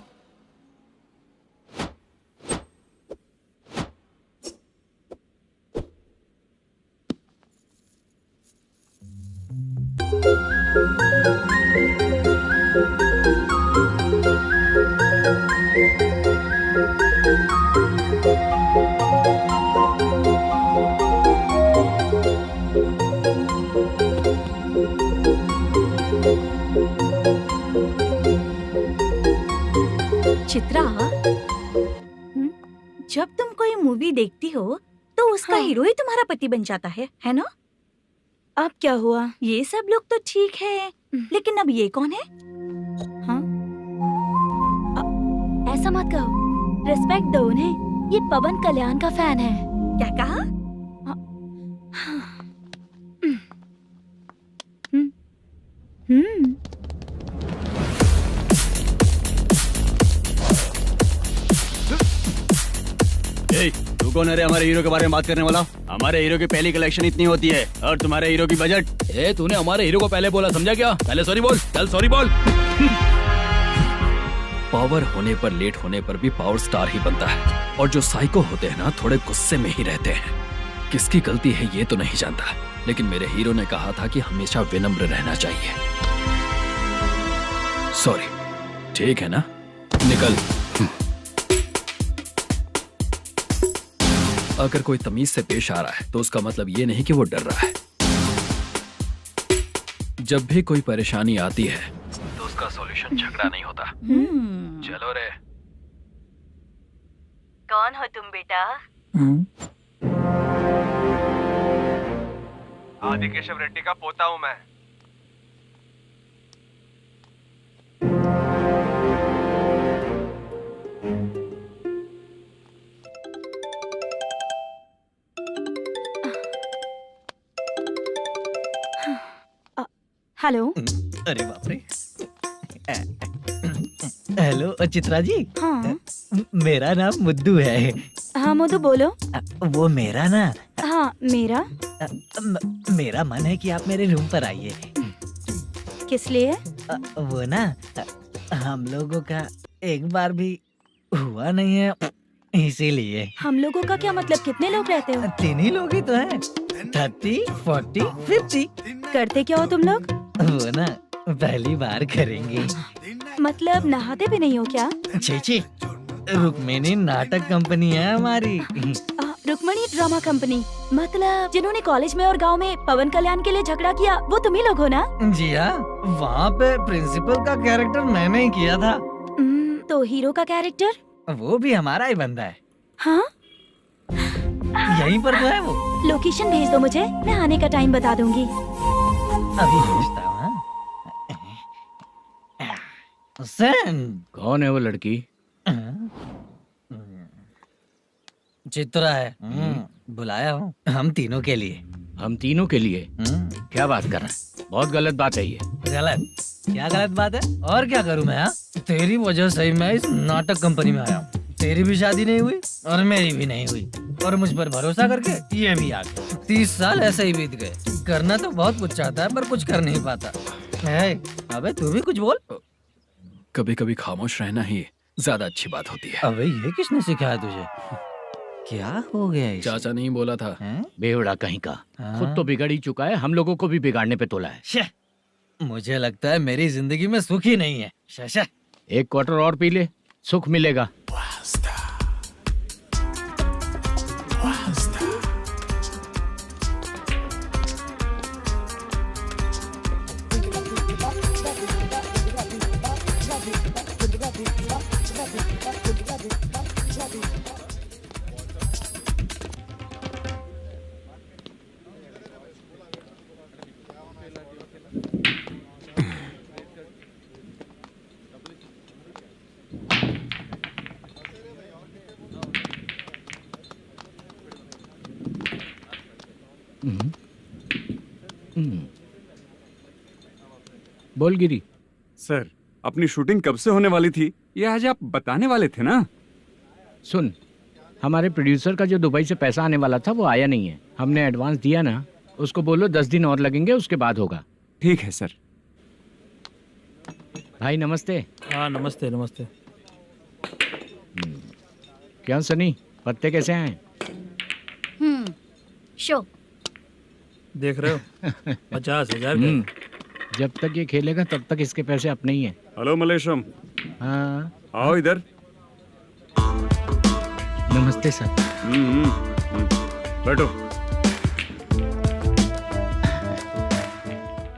चित्रा, जब तुम कोई मूवी देखती हो तो उसका हाँ। हीरो ही तुम्हारा पति बन जाता है ना? अब क्या हुआ? ये सब लोग तो ठीक है, लेकिन अब ये कौन है? हाँ? ऐसा मत कहो, रिस्पेक्ट दो उन्हें। ये पवन कल्याण का फैन है। क्या कहा? तू कौन है रे हमारे हीरो के बारे में बात करने वाला? हमारे हीरो की पहली कलेक्शन इतनी होती है और तुम्हारे हीरो की बजट। तूने हमारे हीरो को पहले बोला, समझा क्या? पहले सॉरी बोल, चल सॉरी बोल। पावर होने पर, लेट होने पर भी पावर स्टार ही बनता है। और जो साइको होते हैं ना, थोड़े गुस्से में ही रहते हैं। किसकी गलती है ये तो नहीं जानता, लेकिन मेरे हीरो ने कहा था कि हमेशा विनम्र रहना चाहिए। सॉरी, ठीक है ना? निकल। अगर कोई तमीज से पेश आ रहा है तो उसका मतलब ये नहीं कि वो डर रहा है। जब भी कोई परेशानी आती है तो उसका सॉल्यूशन झगड़ा नहीं होता। चलो रे। कौन हो तुम बेटा? आदि केशव रेड्डी का पोता हूँ मैं। हेलो। अरे बाप रे। हेलो चित्रा जी। हाँ मेरा नाम मुद्दू है। हाँ मधु बोलो। वो मेरा ना, हाँ मेरा। मेरा मन है कि आप मेरे रूम पर आइए। किस लिए? वो ना, हम लोगों का एक बार भी हुआ नहीं है, इसीलिए। हम लोगों का क्या मतलब? कितने लोग रहते हो? 3 ही लोग ही तो हैं। 30, 40, 50। करते क्या हो तुम लोग? वो ना पहली बार करेंगे। मतलब नहाते भी नहीं हो क्या? छी, रुक्मिणी नाटक कंपनी है हमारी। Rukmani drama company? मतलब जिन्होंने कॉलेज में और गांव में पवन कल्याण के लिए झगड़ा किया, वो तुम ही लोग हो ना? जी हाँ, वहाँ पे प्रिंसिपल का कैरेक्टर मैंने ही किया था। तो हीरो का कैरेक्टर? वो भी हमारा ही बंदा है। हाँ? यहीं पर तो है वो। लोकेशन भेज दो मुझे, मैं आने का टाइम बता दूंगी। अभी भेजता हूँ। कौन है वो लड़की? चित्रा है। बुलाया हूँ हम तीनों के लिए। हम तीनों के लिए? क्या बात कर रहा है? बहुत गलत बात है ये। गलत? क्या गलत बात है? और क्या करूँ मैं? तेरी वजह से मैं इस नाटक कंपनी में आया हूँ। तेरी भी शादी नहीं हुई और मेरी भी नहीं हुई, और मुझ पर भरोसा करके ये भी आ गया। 30 साल ऐसे ही बीत गए। करना तो बहुत कुछ चाहता है पर कुछ कर नहीं पाता। अबे तू भी कुछ बोल। कभी कभी खामोश रहना ही ज्यादा अच्छी बात होती है। अबे ये किसने सिखाया तुझे? क्या हो गया इसे? चाचा नहीं बोला था? बेवड़ा कहीं का। खुद तो बिगड़ ही चुका है, हम लोगों को भी बिगाड़ने पे तोला है। मुझे लगता है मेरी जिंदगी में सुख ही नहीं है। शशा, एक क्वार्टर और पी ले, सुख मिलेगा। बोल गिरी। सर, अपनी शूटिंग कब से होने वाली थी ये आज आप बताने वाले थे ना? सुन, हमारे प्रोड्यूसर का जो दुबई से पैसा आने वाला था वो आया नहीं है। हमने एडवांस दिया ना, उसको बोलो 10 दिन और लगेंगे, उसके बाद होगा। ठीक है सर। भाई नमस्ते। हाँ नमस्ते नमस्ते। क्या सनी, पत्ते कैसे आए? शो देख रहे हो 50,000 का। जब तक ये खेलेगा तब तक इसके पैसे अपने ही हैं। हेलो मलेशम, हाँ आओ इधर। नमस्ते सर। बैठो।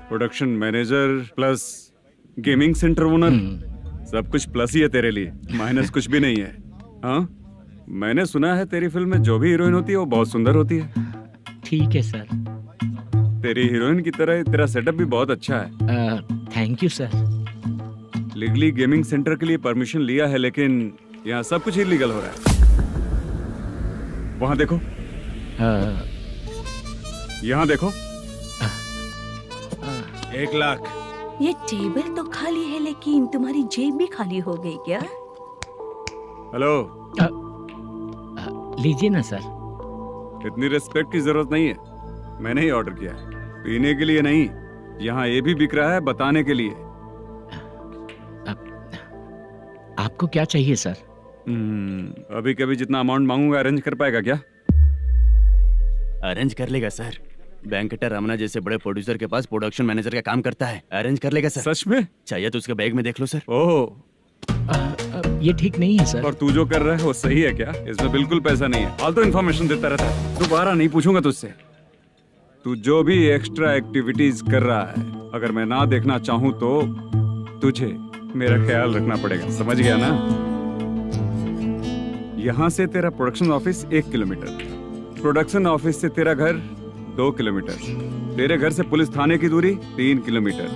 Production manager plus gaming centre owner, सब कुछ प्लस ही है तेरे लिए, माइनस कुछ भी नहीं है। हाँ, मैंने सुना है तेरी फिल्म में जो भी हीरोइन होती है वो बहुत सुंदर होती है। ठीक है सर। तेरी हीरोइन की तरह तेरा सेटअप भी बहुत अच्छा है। Thank you sir. Legally gaming centre के लिए परमिशन लिया है, लेकिन यहाँ सब कुछ इलीगल हो रहा है। वहाँ देखो, यहाँ देखो। 1 लाख। ये टेबल तो खाली है लेकिन तुम्हारी जेब भी खाली हो गई क्या? हेलो, लीजिए ना सर। इतनी रिस्पेक्ट की जरूरत नहीं है, मैंने ही ऑर्डर किया है। पीने के लिए नहीं, यहाँ ये भी बिक रहा है बताने के लिए। आपको क्या चाहिए सर? अभी कभी जितना अमाउंट मांगूंगा अरेंज कर पाएगा क्या? अरेंज कर लेगा सर। वेंकटर रमना जैसे बड़े प्रोड्यूसर के पास प्रोडक्शन मैनेजर का काम करता है, अरेंज कर लेगा सर। सच में? चाहिए तो उसके बैग में देख लो सर। ओह, ये ठीक नहीं है सर। और तू जो कर रहा है वो सही है क्या? इसमें बिल्कुल पैसा नहीं है, फालतू इन्फॉर्मेशन देता रहता है। दोबारा नहीं पूछूंगा तुझसे। तू जो भी एक्स्ट्रा एक्टिविटीज कर रहा है, अगर मैं ना देखना चाहूँ तो तुझे मेरा ख्याल रखना पड़ेगा, समझ गया ना? यहाँ से तेरा production office 1 kilometre, production office से तेरा घर 2 किलोमीटर, तेरे घर से पुलिस थाने की दूरी 3 किलोमीटर,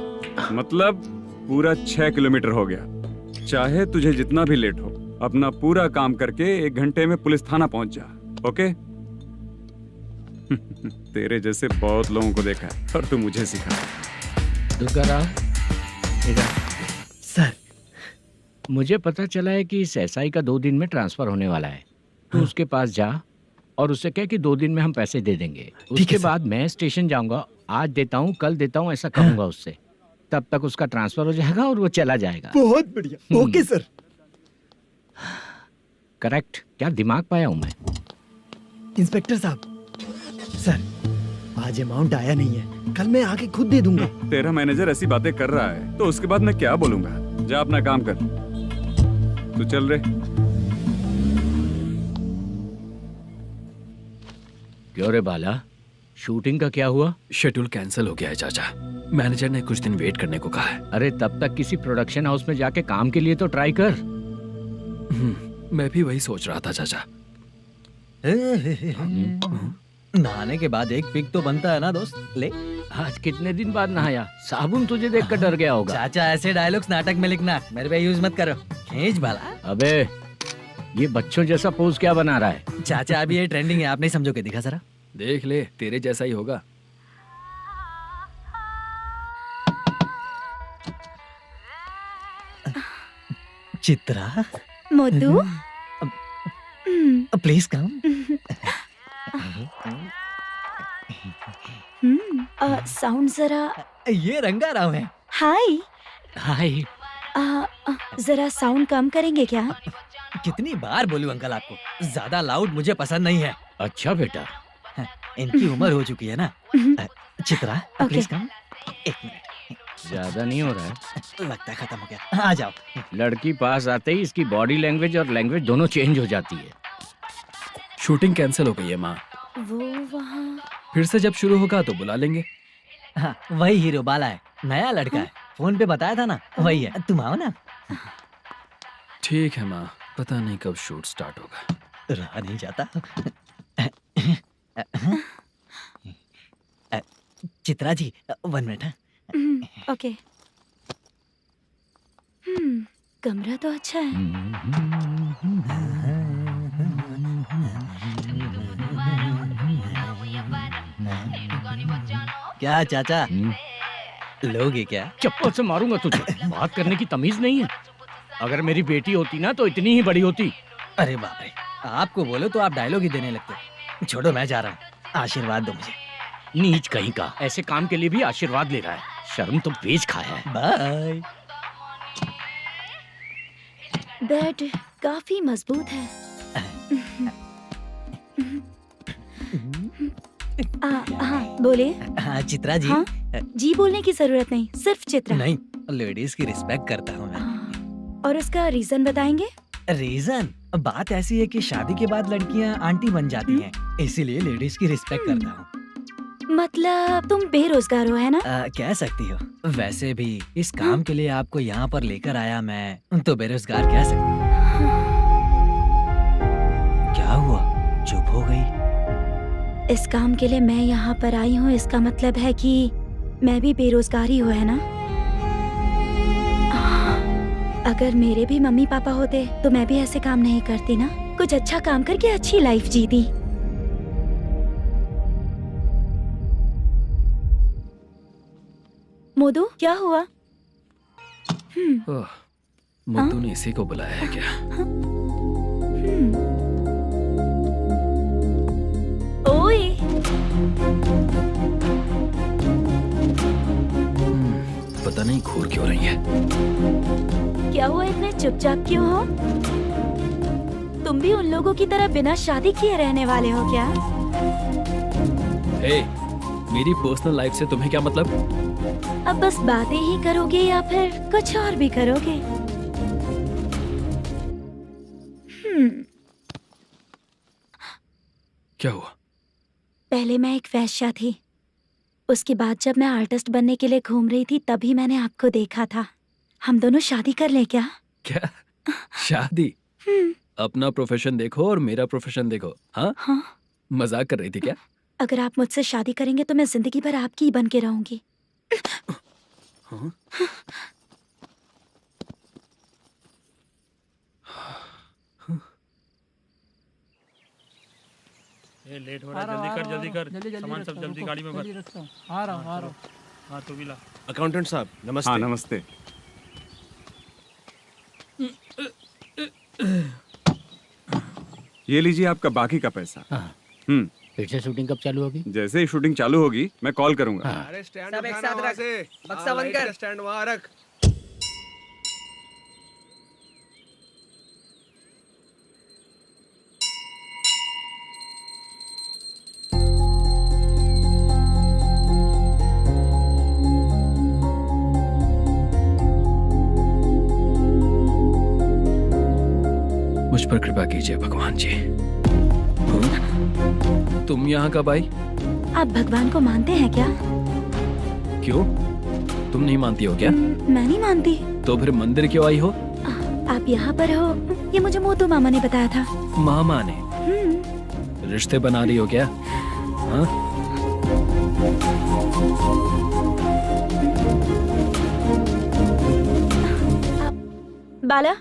मतलब पूरा 6 किलोमीटर हो गया। चाहे तुझे जितना भी लेट हो, अपना पूरा काम करके 1 घंटे में पुलिस थाना पहुंच जा, ओके? तेरे जैसे बहुत लोगों को देखा है और तू मुझे सिखा। सर, मुझे पता चला है कि इस एसआई का 2 दिन में ट्रांसफर होने वाला है। तो उसके पास जा और उससे कह कि 2 दिन में हम पैसे दे देंगे। उसके बाद मैं स्टेशन जाऊंगा, आज देता हूँ कल देता हूँ ऐसा कहूंगा उससे। तब तक उसका ट्रांसफर हो जाएगा और वो चला जाएगा। बहुत बढ़िया, ओके सर। करेक्ट, क्या दिमाग पाया हूँ मैं। इंस्पेक्टर साहब, सर आज अमाउंट आया नहीं है, कल मैं आके खुद दे दूंगा। तेरा मैनेजर ऐसी बातें कर रहा है तो उसके बाद मैं क्या बोलूंगा? जा अपना काम कर, तू चल रे। क्यों रे बाला, शूटिंग का क्या हुआ? शेड्यूल कैंसिल हो गया है चाचा। मैनेजर ने कुछ दिन वेट करने को कहा है। अरे तब तक किसी प्रोडक्शन हाउस में जाके काम के लिए तो ट्राई कर। मैं भी वही सोच रहा था चाचा। नहाने के बाद एक पिक तो बनता है ना दोस्त। ले, आज कितने दिन बाद नहाया? साबुन तुझे देखकर डर गया होगा। चाचा ऐसे डायलॉग्स नाटक में लिखना, मेरे पे यूज मत करो। खींच बाला। अबे ये बच्चों जैसा पोज क्या बना रहा है? चाचा अभी ये ट्रेंडिंग है, आप नहीं समझोगे, दिखा जरा। देख ले, तेरे जैसा ही होगा। Chitra, Modu, please come. Sound जरा। ये रंगा राव है। हाय। हाय। जरा साउंड कम करेंगे क्या? कितनी बार बोलूं अंकल आपको, ज्यादा लाउड मुझे पसंद नहीं है। अच्छा बेटा, इनकी उम्र हो चुकी है ना। Chitra, please come. 1 मिनट, ज्यादा नहीं हो रहा है। लगता है खत्म हो गया। आ जाओ। लड़की पास आते ही इसकी बॉडी लैंग्वेज और लैंग्वेज दोनों चेंज हो जाती है। शूटिंग कैंसिल हो गई है माँ। वो वहाँ। फिर से जब शुरू होगा तो बुला लेंगे। हाँ, वही हीरो बाला है, नया लड़का है। फोन पे बताया था ना, वही है। तुम आओ ना। ठीक है माँ, पता नहीं कब शूट स्टार्ट होगा। रहा नहीं जाता। चित्रा जी 1 मिनट। ओके। कमरा तो अच्छा है। क्या चाचा लोगे क्या? चप्पल से मारूंगा तुझे। बात करने की तमीज नहीं है। अगर मेरी बेटी होती ना तो इतनी ही बड़ी होती। अरे बाप रे, आपको बोलो तो आप डायलॉग ही देने लगते। छोड़ो, मैं जा रहा हूँ, आशीर्वाद दो मुझे। नीच कहीं का, ऐसे काम के लिए भी आशीर्वाद ले रहा है। शर्म तो बेच खाया है। बाय। बेड काफी मजबूत है। हाँ बोलिए। हाँ चित्रा जी। हाँ? जी बोलने की जरूरत नहीं, सिर्फ चित्रा। नहीं, लेडीज की रिस्पेक्ट करता हूँ मैं। और उसका रीजन बताएंगे? रीजन बात ऐसी है कि शादी के बाद लड़कियाँ आंटी बन जाती हैं, इसीलिए लेडीज की रिस्पेक्ट करता हूँ। मतलब तुम बेरोजगार हो, है ना? कह सकती हो। वैसे भी इस काम के लिए आपको यहाँ पर लेकर आया मैं, तो बेरोजगार कह सकती हूँ। क्या हुआ, चुप हो गई? इस काम के लिए मैं यहाँ पर आई हूँ, इसका मतलब है कि मैं भी बेरोजगार ही हूँ, है ना? अगर मेरे भी मम्मी पापा होते तो मैं भी ऐसे काम नहीं करती ना। कुछ अच्छा काम करके अच्छी लाइफ जीती। मोदू, क्या हुआ? मुद्दू ने इसी को बुलाया है क्या? ओए, पता नहीं घूर क्यों रही है। क्या हुआ, इतने चुपचाप क्यों हो? तुम भी उन लोगों की तरह बिना शादी किए रहने वाले हो क्या? हे, मेरी पर्सनल लाइफ से तुम्हें क्या मतलब? अब बस बातें ही करोगे या फिर कुछ और भी करोगे? क्या हुआ? पहले मैं एक वेश्या थी, उसके बाद जब मैं आर्टिस्ट बनने के लिए घूम रही थी तभी मैंने आपको देखा था। हम दोनों शादी कर ले क्या? क्या शादी? अपना प्रोफेशन देखो और मेरा प्रोफेशन देखो। हाँ? हाँ। मजाक कर रही थी क्या? अगर आप मुझसे शादी करेंगे तो मैं जिंदगी भर आपकी ही बन के रहूंगी। हाँ? ये लेट हो रहा है, जल्दी कर। सामान सब जल्दी गाड़ी में भर। आ रहा हूँ। हाँ तू भी ला। अकाउंटेंट साहब नमस्ते। हाँ नमस्ते। ये लीजिए आपका बाकी का पैसा। फिर से शूटिंग कब चालू होगी? जैसे ही शूटिंग चालू होगी मैं कॉल करूंगा। अरे स्टैंड सब एक साथ रख, बक्सा बंद कर। स्टैंड वहाँ रख। मुझ पर कृपा कीजिए भगवान जी। तुम यहाँ कब आई? आप भगवान को मानते हैं क्या? क्यों? तुम नहीं मानती हो क्या? मैं नहीं मानती। तो फिर मंदिर क्यों आई हो? आप यहाँ पर हो ये मुझे मोदू मामा ने बताया था। मामा ने? रिश्ते बना रही हो क्या? हाँ? बाला,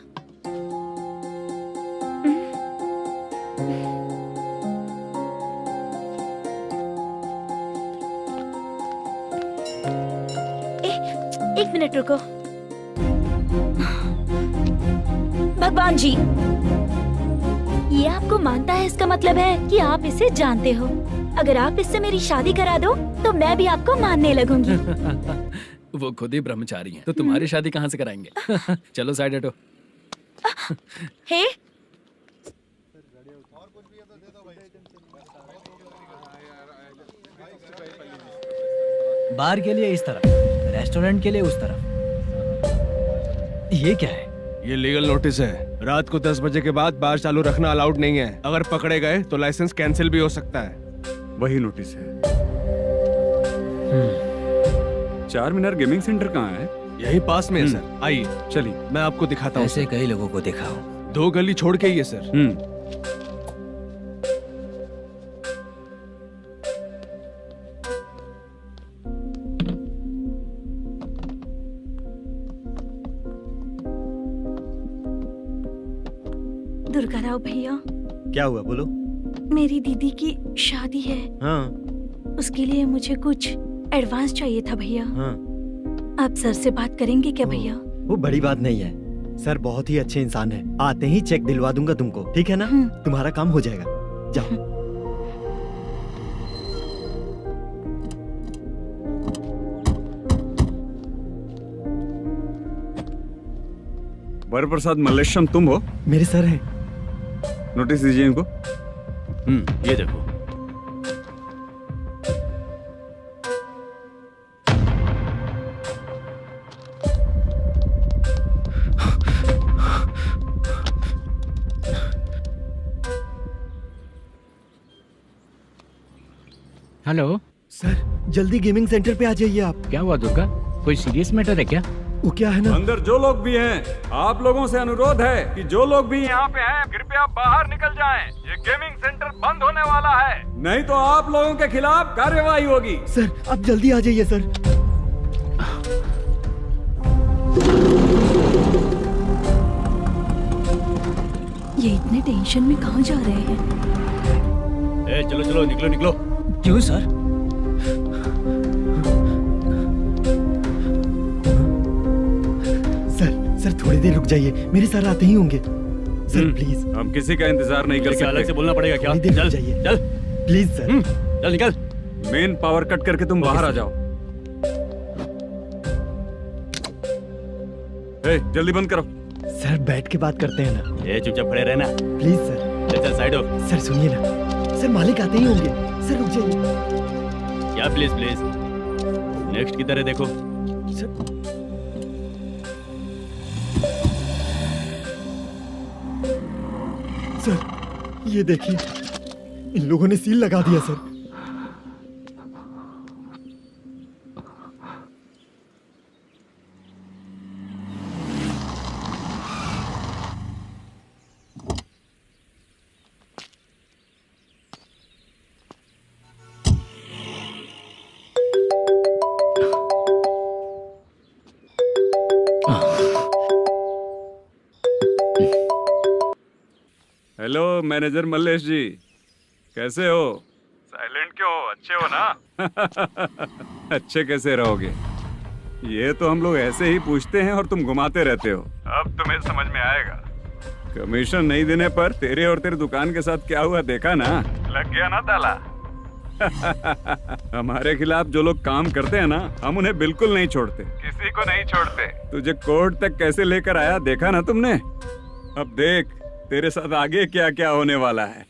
एक मिनट रुको। भगवान जी, ये आपको मानता है, इसका मतलब है कि आप इसे जानते हो। अगर आप इससे मेरी शादी करा दो तो मैं भी आपको मानने लगूंगी। वो खुद ही ब्रह्मचारी हैं, तो तुम्हारी शादी कहाँ से कराएंगे? चलो साइड हटो। हे, बार के लिए इस तरफ, रेस्टोरेंट के लिए उस तरफ। ये क्या है? ये लीगल नोटिस है। रात को 10 बजे के बाद बार चालू रखना अलाउड नहीं है। अगर पकड़े गए तो लाइसेंस कैंसिल भी हो सकता है। वही नोटिस है। चार मीनार गेमिंग सेंटर कहाँ है? यही पास में है सर, आइए चलिए मैं आपको दिखाता हूँ। ऐसे कई लोगों को देखा हूँ। 2 गली छोड़ के ही है सर। दुर्गा राव भैया, क्या हुआ बोलो। मेरी दीदी की शादी है, हाँ उसके लिए मुझे कुछ एडवांस चाहिए था भैया। हाँ, आप सर से बात करेंगे क्या भैया? वो बड़ी बात नहीं है। सर बहुत ही अच्छे इंसान है। आते ही चेक दिलवा दूंगा तुमको, ठीक है ना? तुम्हारा काम हो जाएगा। जाओ। वरप्रसाद मल्लेशम तुम हो? मेरे सर हैं। नोटिस दीजिए इनको। ये देखो। हेलो सर, जल्दी गेमिंग सेंटर पे आ जाइए आप। क्या हुआ दुर्गा? कोई सीरियस मैटर है क्या? वो क्या है ना, अंदर जो लोग भी हैं, आप लोगों से अनुरोध है कि जो लोग भी यहाँ पे हैं, कृपया बाहर निकल जाएं। ये गेमिंग सेंटर बंद होने वाला है, नहीं तो आप लोगों के खिलाफ कार्यवाही होगी। सर आप जल्दी आ जाइए सर। ये इतने टेंशन में कहाँ जा रहे हैं? चलो चलो निकलो निकलो। क्यों सर? सर थोड़ी देर रुक जाइए, मेरे सर आते ही होंगे। Sir please. हम किसी का इंतजार नहीं कर सकते। अलग से बोलना पड़ेगा क्या? थोड़ी देर रुक चल जाइए चल प्लीज सर। चल निकल। मेन पावर कट करके तुम बाहर आ जाओ। जल्दी बंद करो। सर बैठ के बात करते हैं ना। चुपचाप खड़े रहना। Please sir. चल साइड हो। सर सुनिए ना, सर मालिक आते ही होंगे। सर रुक जाइए। क्या प्लीज प्लीज? नेक्स्ट की तरह देखो। सर ये देखिए, इन लोगों ने सील लगा दिया सर। हेलो मैनेजर मल्लेश जी, कैसे हो? साइलेंट क्यों हो? अच्छे हो ना? अच्छे कैसे रहोगे? ये तो हम लोग ऐसे ही पूछते हैं और तुम घुमाते रहते हो। अब तुम्हें समझ में आएगा। कमीशन नहीं देने पर तेरे और तेरी दुकान के साथ क्या हुआ देखा ना? लग गया ना ताला। हमारे खिलाफ जो लोग काम करते हैं ना, हम उन्हें बिल्कुल नहीं छोड़ते, किसी को नहीं छोड़ते। तुझे कोर्ट तक कैसे लेकर आया देखा ना तुमने? अब देख तेरे साथ आगे क्या क्या होने वाला है।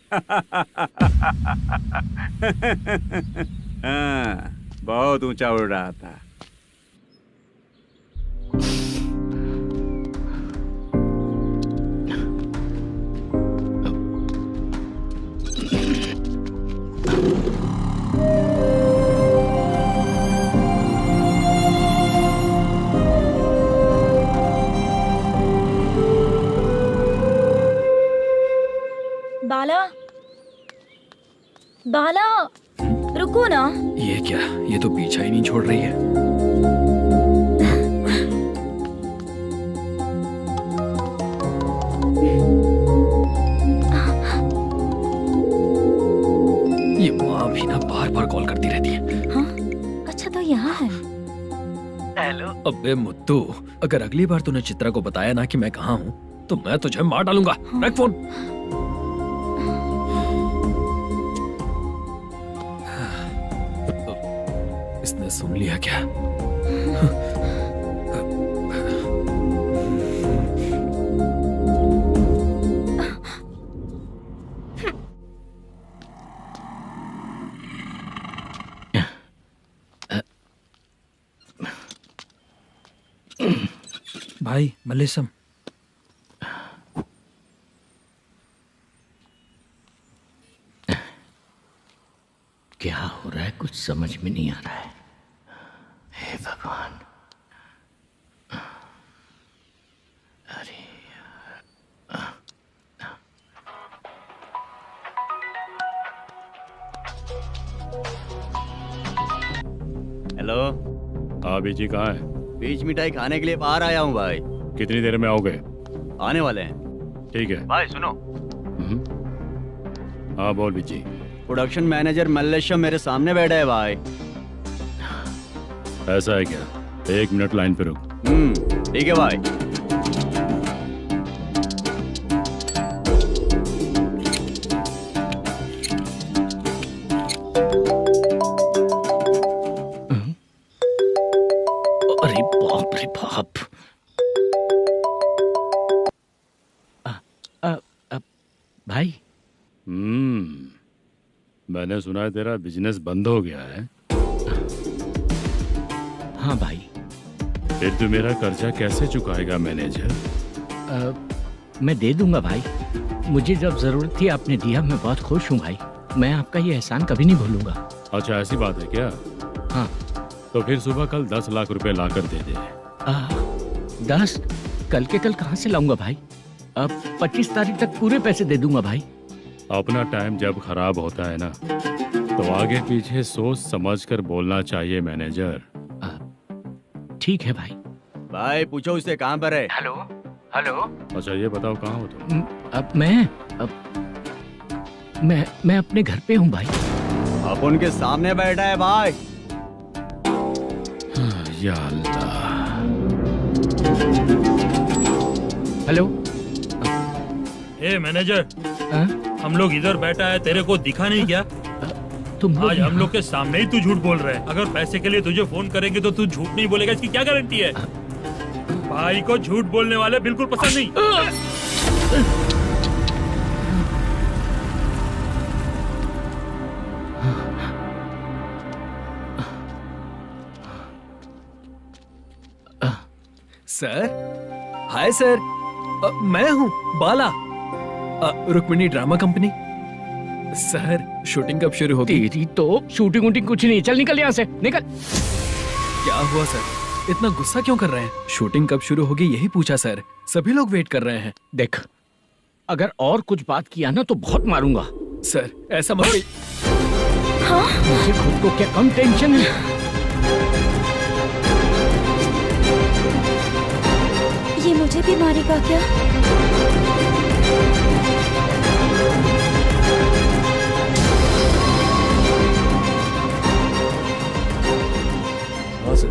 हाँ, बहुत ऊंचा उड़ रहा था। बाला, बाला, रुको ना। ये क्या? ये तो पीछा ही नहीं छोड़ रही है। ये माँ भी ना बार बार कॉल करती रहती है। हाँ? अच्छा तो यहाँ है। हेलो। अबे मुद्दू, अगर अगली बार तूने चित्रा को बताया ना कि मैं कहाँ हूँ, तो मैं तुझे मार डालूंगा। रख फोन। इसने सुन लिया क्या? भाई मल्लेशम, क्या हो रहा है? कुछ समझ में नहीं आ रहा है। हे भगवान। अरे हेलो। हाँ बीजी कहाँ है? बीच मिठाई खाने के लिए बाहर आया हूँ भाई। कितनी देर में आओगे? आने वाले हैं। ठीक है भाई सुनो। हाँ बोल बीजी। प्रोडक्शन मैनेजर मल्लेशम मेरे सामने बैठा है भाई। ऐसा है क्या? 1 मिनट लाइन पे रुक। ठीक है भाई। अरे बाप रे बाप। भाई। मैंने सुना है तेरा बिजनेस बंद हो गया है। हाँ भाई। फिर तू मेरा कर्जा कैसे चुकाएगा मैनेजर? मैं दे दूंगा भाई। मुझे जब जरूरत थी आपने दिया, मैं बहुत खुश हूँ भाई। मैं आपका ये एहसान कभी नहीं भूलूंगा। अच्छा ऐसी बात है क्या? हाँ। तो फिर सुबह कल 10 लाख रुपए लाकर दे दे। 10? कल के कल कहाँ से लाऊंगा भाई? अब 25 तारीख तक पूरे पैसे दे दूंगा भाई। अपना टाइम जब खराब होता है ना, तो आगे पीछे सोच समझ कर बोलना चाहिए मैनेजर। ठीक है भाई। भाई पूछो उससे कहाँ पर है? Hello hello. अच्छा ये बताओ कहाँ हो तुम? अब मैं अपने घर पे हूँ भाई। अब उनके सामने बैठा है भाई। या अल्लाह। हेलो। ए मैनेजर, हम लोग इधर बैठा है, तेरे को दिखा नहीं क्या? तुम आज हम लोग के सामने ही तू झूठ बोल रहा है। अगर पैसे के लिए तुझे फोन करेंगे तो तू झूठ नहीं बोलेगा, इसकी क्या गारंटी है? भाई को झूठ बोलने वाले बिल्कुल पसंद नहीं। सर, हाय सर, मैं हूँ Bala, Rukmini drama company. Sir shooting कब शुरू होगी? तेरी तो शूटिंग वूटिंग कुछ नहीं। चल निकल यहाँ से, निकल। क्या हुआ सर, इतना गुस्सा क्यों कर रहे हैं? शूटिंग कब शुरू होगी यही पूछा सर, सभी लोग वेट कर रहे हैं। देख, अगर और कुछ बात किया ना तो बहुत मारूंगा। सर ऐसा मत कहिए। मुझे खुद को क्या कम टेंशन है? ये मुझे भी मारेगा क्या? हाँ सर,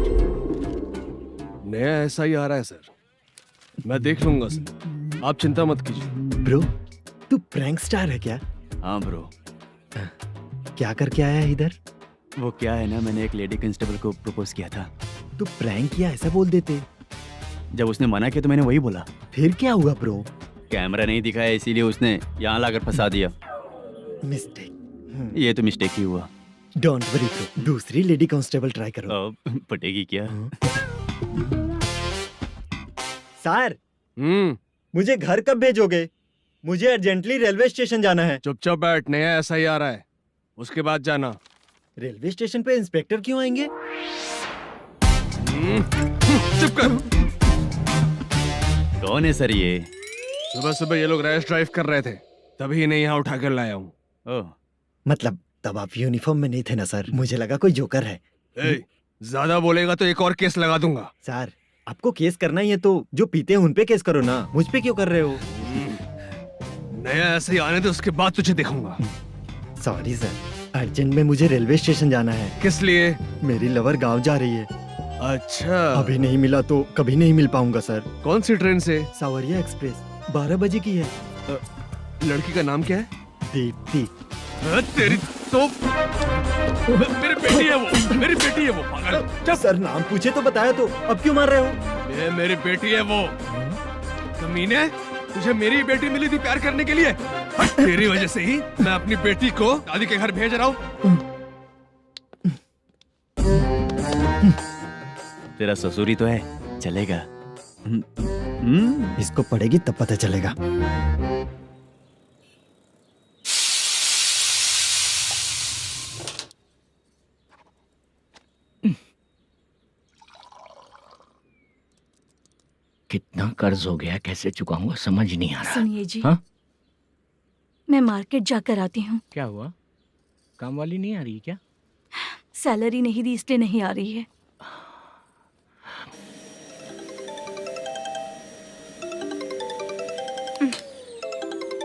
नया ऐसा ही आ रहा है सर, मैं देख लूंगा सर, आप चिंता मत कीजिए। ब्रो, तू प्रैंक स्टार है क्या? हाँ ब्रो। क्या करके आया है इधर? वो क्या है ना, मैंने एक लेडी कांस्टेबल को प्रपोज किया था। तू प्रैंक किया ऐसा बोल देते। जब उसने मना किया तो मैंने वही बोला। फिर क्या हुआ ब्रो? कैमरा नहीं दिखाया इसीलिए उसने यहाँ लाकर फंसा दिया। मिस्टेक। ये तो मिस्टेक ही हुआ। डोंट वरी ब्रो, दूसरी लेडी कांस्टेबल ट्राई करो। पटेगी क्या? सर, मुझे घर कब भेजोगे? मुझे अर्जेंटली रेलवे स्टेशन जाना है। चुपचाप बैठ, नया ऐसा ही आ रहा है, उसके बाद जाना। रेलवे स्टेशन पे इंस्पेक्टर क्यों आएंगे? चुप कर। कौन है सर ये? सुबह सुबह ये लोग रैश ड्राइव कर रहे थे, तभी इन्हें यहाँ उठा कर लाया हूँ। मतलब तब आप यूनिफॉर्म में नहीं थे ना सर, मुझे लगा कोई जोकर है। ज्यादा बोलेगा तो एक और केस लगा दूंगा। सर, आपको केस करना ही है तो जो पीते हैं उन पे केस करो ना, मुझ पे क्यों कर रहे हो? नया ऐसे ही आने दो, उसके बाद तुझे देखूंगा। सॉरी सर, अर्जेंट में मुझे रेलवे स्टेशन जाना है। किस लिए? मेरी लवर गांव जा रही है। अच्छा, अभी नहीं मिला तो कभी नहीं मिल पाऊंगा सर। कौन सी ट्रेन से? सावरिया एक्सप्रेस, 12 बजे की है। लड़की का नाम क्या है? दीप्ति। तेरी तो मेरी बेटी है वो, मेरी बेटी है वो, पागल। सर नाम पूछे तो बताया, तो अब क्यों मार रहे हो? ये मेरी बेटी है वो। कमीने, तुझे मेरी बेटी मिली थी प्यार करने के लिए, तेरी वजह से ही मैं अपनी बेटी को दादी के घर भेज रहा हूँ। तेरा ससुरी तो है, चलेगा। इसको पढ़ेगी तब पता चलेगा। कितना कर्ज हो गया, कैसे चुकाऊंगा समझ नहीं आ रहा। सुनिए जी, हाँ? मैं मार्केट जाकर आती हूँ। क्या हुआ? काम वाली नहीं आ रही क्या? सैलरी नहीं दी इसलिए नहीं आ रही है।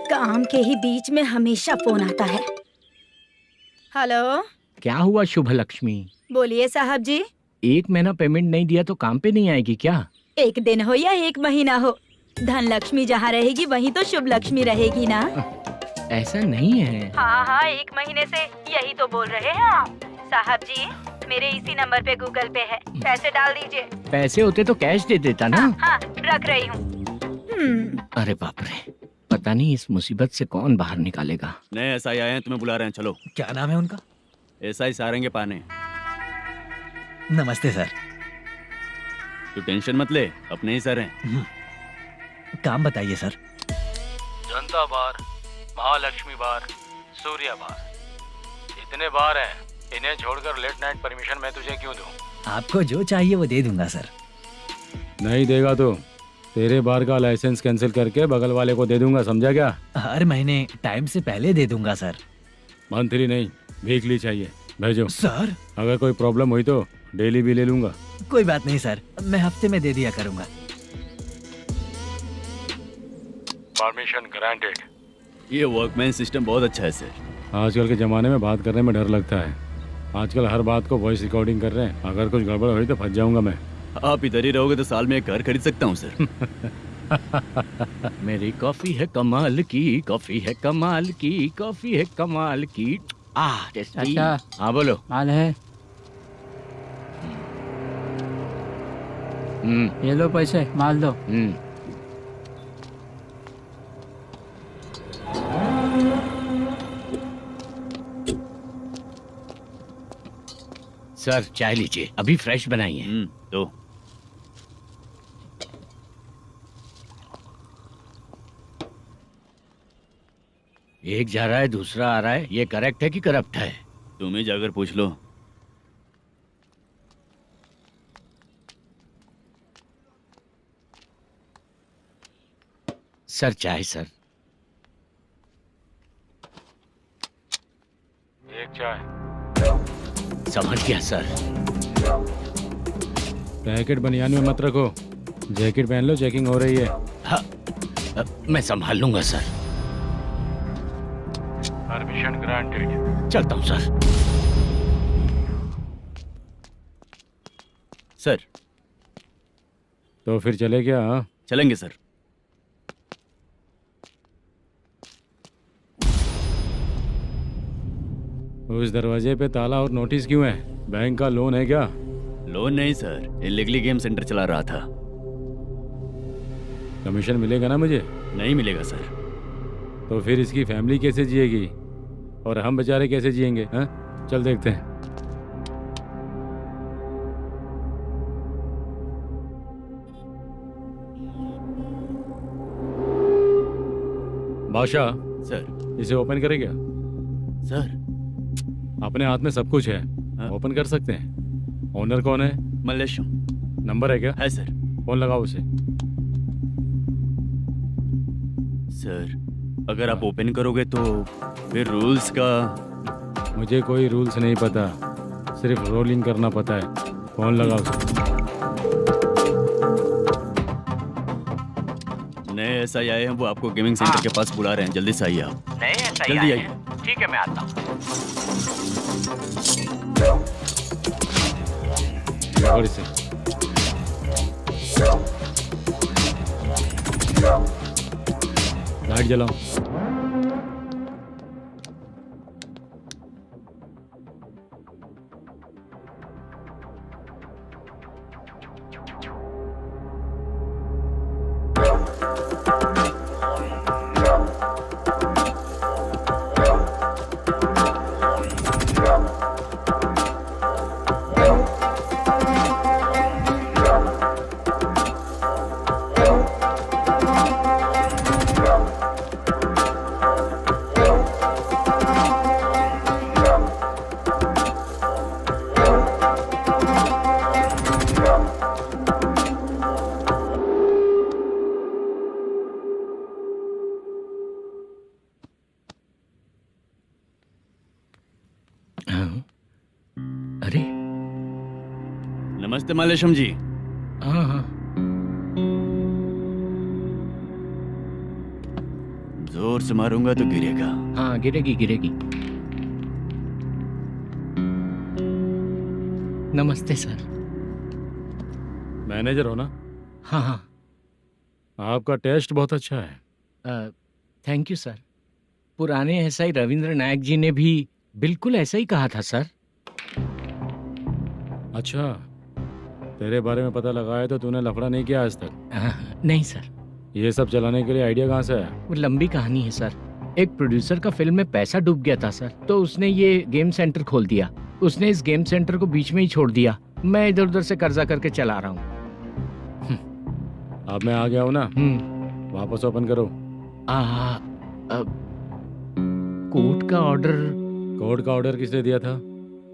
काम के ही बीच में हमेशा फोन आता है। हेलो, क्या हुआ शुभ लक्ष्मी? बोलिए साहब जी। 1 महीना पेमेंट नहीं दिया तो काम पे नहीं आएगी क्या? 1 दिन हो या 1 महीना हो, धन लक्ष्मी जहाँ रहेगी वहीं तो शुभ लक्ष्मी रहेगी ना। ऐसा नहीं है। हाँ, 1 महीने से यही तो बोल रहे हैं आप। साहब जी, मेरे इसी नंबर पे गूगल पे है, पैसे डाल दीजिए। पैसे होते तो कैश दे देता ना। हाँ, रख रही हूँ। अरे बाप रे, पता नहीं इस मुसीबत से कौन बाहर निकालेगा। नए एसआई आए हैं, तुम्हें बुला रहे हैं, चलो। क्या नाम है उनका? एसआई सारंगे पाने। नमस्ते सर। तू टेंशन मत ले, अपने ही सर हैं। काम बताइए सर। जनता बार, महालक्ष्मी बार, सूर्या बार, इतने बार हैं। इन्हें छोड़कर लेट नाइट परमिशन मैं तुझे क्यों दूं? आपको जो चाहिए वो दे दूंगा सर। नहीं देगा तो तेरे बार का लाइसेंस कैंसिल करके बगल वाले को दे दूंगा, समझा क्या? हर महीने टाइम से पहले दे दूंगा सर। मंथली नहीं, वीकली चाहिए, भेजो। सर अगर कोई प्रॉब्लम हुई तो डेली भी ले लूंगा। कोई बात नहीं सर, मैं हफ्ते में दे दिया करूंगा। Permission granted. ये वर्कमैन सिस्टम बहुत अच्छा है सर। आजकल के जमाने में बात करने में डर लगता है। आजकल हर बात को वॉइस रिकॉर्डिंग कर रहे हैं। अगर कुछ गड़बड़ हुई तो फंस जाऊंगा मैं। आप इधर ही रहोगे तो साल में एक घर खरीद सकता हूँ सर। मेरी कॉफी है कमाल की, कॉफी है कमाल की, कॉफी है कमाल की। टेस्टी। अच्छा। हाँ बोलो। माल है, ये लो पैसे, माल दो। सर चाय लीजिए, अभी फ्रेश बनाई है। तो एक जा रहा है दूसरा आ रहा है, ये करेक्ट है कि करप्ट है? तुम ही जाकर पूछ लो। सर चाय सर। एक चाय। समझ गया सर। पैकेट बनियान में मत रखो, जैकेट पहन लो, चेकिंग हो रही है। हाँ, मैं संभाल लूंगा सर। Permission granted. चलता हूँ सर। सर तो फिर चले क्या? हाँ? चलेंगे सर। उस दरवाजे पे ताला और नोटिस क्यों है? बैंक का लोन है क्या? लोन नहीं सर, इलीगली गेम सेंटर चला रहा था। कमीशन मिलेगा ना मुझे? नहीं मिलेगा सर। तो फिर इसकी फैमिली कैसे जिएगी और हम बेचारे कैसे जिएंगे? हाँ, चल देखते हैं। बादशाह सर। इसे ओपन करे क्या? सर अपने हाथ में सब कुछ है, ओपन कर सकते हैं। ओनर कौन है? मल्लेशम। नंबर है क्या? है सर। फोन लगाओ उसे। सर अगर आप ओपन करोगे तो फिर रूल्स का। मुझे कोई रूल्स नहीं पता, सिर्फ रोलिंग करना पता है। फोन लगाओ उसे। नए एसआई आए हैं, वो आपको गेमिंग सेंटर के पास बुला रहे हैं, जल्दी से आइए आप। नए एसआई जल्दी आए आइए। हैं? ठीक है मैं आता हूँ। और इसे लाइट जलाओ। अरे नमस्ते मल्लेशम जी। हाँ हाँ। जोर से मारूंगा तो गिरेगा। हाँ गिरेगी गिरेगी। नमस्ते सर। मैनेजर हो ना? हाँ हाँ। आपका टेस्ट बहुत अच्छा है। Thank you sir. पुराने एसआई रविंद्र नायक जी ने भी बिल्कुल ऐसा ही कहा था सर। अच्छा, तेरे बारे में पता लगा है तो तूने लफड़ा नहीं किया आज तक? नहीं सर। ये सब चलाने के लिए आइडिया कहाँ से है? वो लंबी कहानी है सर। एक प्रोड्यूसर का फिल्म में पैसा डूब गया था सर, तो उसने ये गेम सेंटर खोल दिया। उसने इस गेम सेंटर को बीच में ही छोड़ दिया। मैं इधर उधर से कर्जा करके चला रहा हूँ। अब मैं आ गया हूँ ना, वापस ओपन करो। कोर्ट का ऑर्डर। कोर्ट का ऑर्डर किसने दिया था?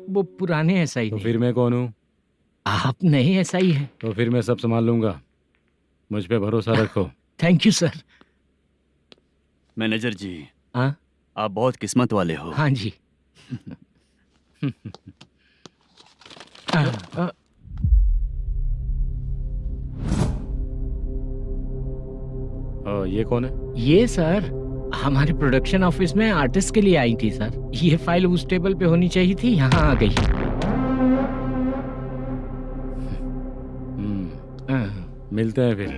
वो पुराने एसआई तो ने। फिर मैं कौन हूँ? आप नए एसआई हैं। तो फिर मैं सब संभाल लूंगा, मुझ पे भरोसा रखो। Thank you sir. मैनेजर जी, हाँ आप बहुत किस्मत वाले हो। हाँ जी। ये कौन है? ये सर हमारे प्रोडक्शन ऑफिस में आर्टिस्ट के लिए आई थी सर। ये फाइल उस टेबल पे होनी चाहिए थी, यहाँ आ गई। मिलते हैं फिर।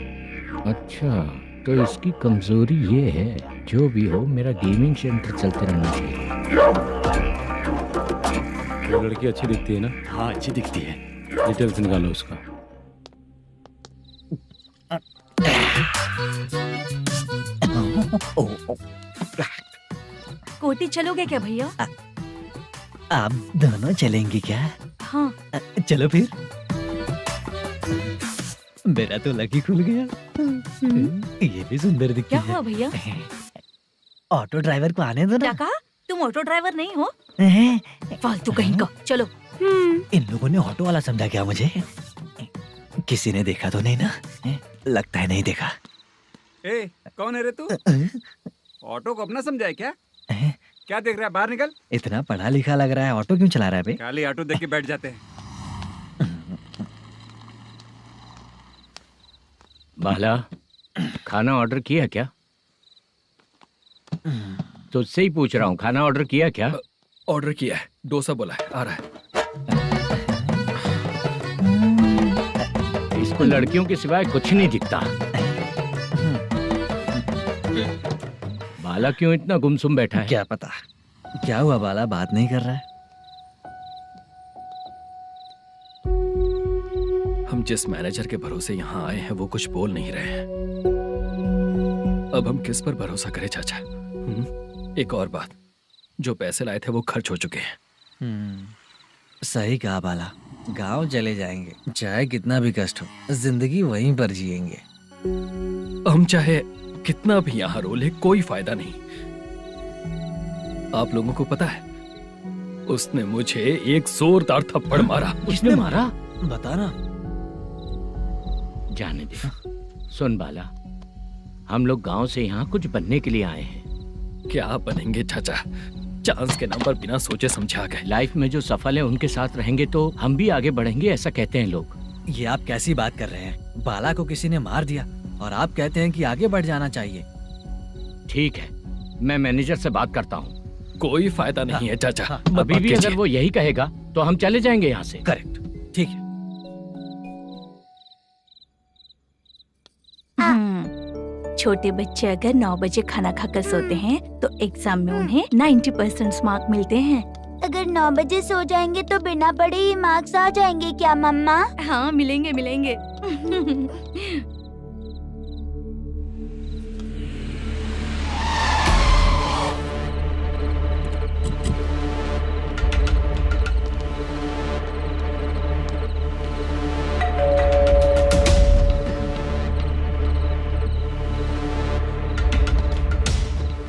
अच्छा, तो इसकी कमजोरी ये है, जो भी हो मेरा गेमिंग सेंटर चलते रहना चाहिए। वो लड़की अच्छी दिखती है ना? हाँ, अच्छी दिखती है। डिटेल्स निकालो उसका। कोटी चलोगे क्या भैया? आप दोनों चलेंगे क्या? हाँ। चलो फिर। मेरा तो लकी खुल गया। ये भी सुंदर दिखती क्या है। हुआ भैया? ऑटो ड्राइवर को आने दो क्या ना। कहा? तुम ऑटो ड्राइवर नहीं हो? फालतू कहीं का। चलो। इन लोगों ने ऑटो वाला समझा क्या मुझे? किसी ने देखा तो नहीं ना? लगता है नहीं देखा। ए, कौन है रे तू? ऑटो को अपना समझा है क्या? क्या देख रहा है? बाहर निकल। इतना पढ़ा लिखा लग रहा है, ऑटो क्यों चला रहा है बे? खाली ऑटो देख के बैठ जाते हैं। बाला, खाना ऑर्डर किया क्या? तुझसे ही पूछ रहा हूँ, खाना ऑर्डर किया क्या? ऑर्डर किया है, डोसा बोला है, आ रहा है। इसको लड़कियों के सिवाय कुछ नहीं दिखता। बाला क्यों इतना गुमसुम बैठा है? क्या पता क्या हुआ, बाला बात नहीं कर रहा है। हम जिस मैनेजर के भरोसे यहाँ आए हैं वो कुछ बोल नहीं रहे हैं। अब हम किस पर भरोसा करें चाचा? एक और बात, जो पैसे लाए थे वो खर्च हो चुके हैं। सही कहा बाला, गांव चले जाएंगे, चाहे कितना भी कष्ट हो, जिंदगी वहीं पर जिएंगे। हम चाहे कितना भी यहाँ रो ले, कोई फायदा नहीं। आप लोगों को पता है, उसने मुझे एक जोरदार थप्पड़ मारा। उसने मारा? बताना। जाने दे। सुन बाला, हम लोग गांव से यहाँ कुछ बनने के लिए आए हैं। क्या बनेंगे चाचा? चांस के नाम पर बिना सोचे समझे आ गए। लाइफ में जो सफल है उनके साथ रहेंगे तो हम भी आगे बढ़ेंगे, ऐसा कहते हैं लोग। ये आप कैसी बात कर रहे हैं? बाला को किसी ने मार दिया और आप कहते हैं कि आगे बढ़ जाना चाहिए। ठीक है, मैं मैनेजर से बात करता हूँ। कोई फायदा नहीं है चाचा। अभी भी अगर वो यही कहेगा तो हम चले जाएंगे यहाँ से। करेक्ट, ठीक है। छोटे बच्चे अगर 9 बजे खाना खाकर सोते हैं तो एग्जाम में उन्हें 90% मार्क मिलते हैं। अगर 9 बजे सो जाएंगे तो बिना पढ़े ही मार्क्स आ जाएंगे क्या मम्मा? हाँ, मिलेंगे मिलेंगे।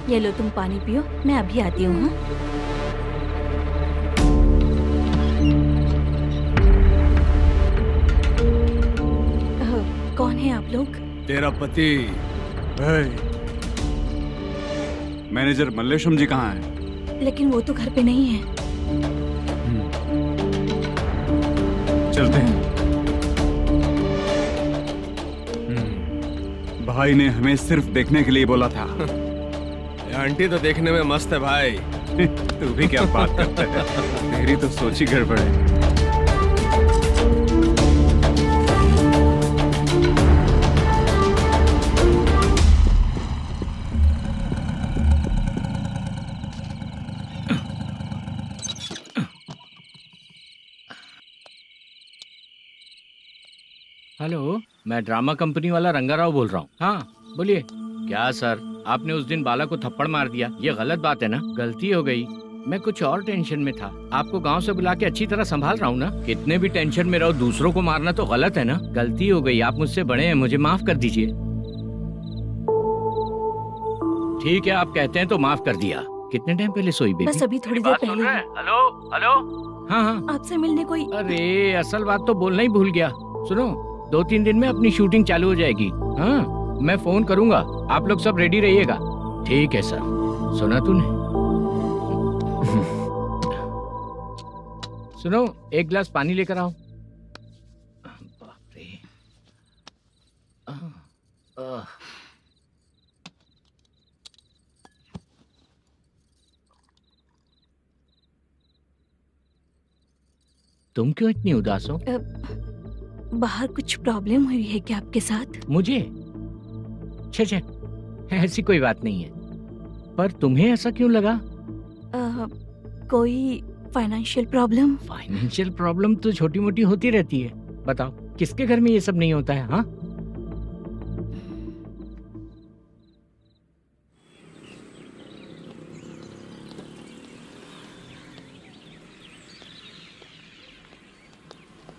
ये लो, तुम पानी पियो, मैं अभी आती हूँ। हाँ, कौन है आप लोग? तेरा पति। मैनेजर मल्लेशम जी कहाँ हैं? लेकिन वो तो घर पे नहीं है। चलते हैं। भाई ने हमें सिर्फ देखने के लिए बोला था। आंटी तो देखने में मस्त है भाई। तू भी क्या बात करता है? तेरी तो सोच ही गड़बड़ है। हेलो, मैं ड्रामा कंपनी वाला रंगाराव बोल रहा हूँ। हाँ बोलिए। क्या सर, आपने उस दिन बाला को थप्पड़ मार दिया, ये गलत बात है ना? गलती हो गई, मैं कुछ और टेंशन में था। आपको गांव से बुला के अच्छी तरह संभाल रहा हूँ ना। कितने भी टेंशन में रहो, दूसरों को मारना तो गलत है ना। गलती हो गई, आप मुझसे बड़े हैं, मुझे माफ कर दीजिए। ठीक है, आप कहते हैं तो माफ कर दिया। कितने टाइम पहले सोई बेबी? बस अभी थोड़ी देर पहले ही। Hello hello. हाँ हाँ, आपसे मिलने कोई। अरे असल बात तो बोलना ही भूल गया। सुनो, 2-3 दिन में अपनी शूटिंग चालू हो जाएगी। हाँ, मैं फोन करूंगा, आप लोग सब रेडी रहिएगा। ठीक है सर। सुना तूने? सुनो, एक गिलास पानी लेकर आओ। बाप रे। तुम क्यों इतनी उदास हो? बाहर कुछ प्रॉब्लम हुई है क्या आपके साथ? मुझे? छे, ऐसी कोई बात नहीं है। पर तुम्हें ऐसा क्यों लगा? कोई फाइनेंशियल प्रॉब्लम? फाइनेंशियल प्रॉब्लम तो छोटी मोटी होती रहती है। बताओ, किसके घर में ये सब नहीं होता है? हाँ,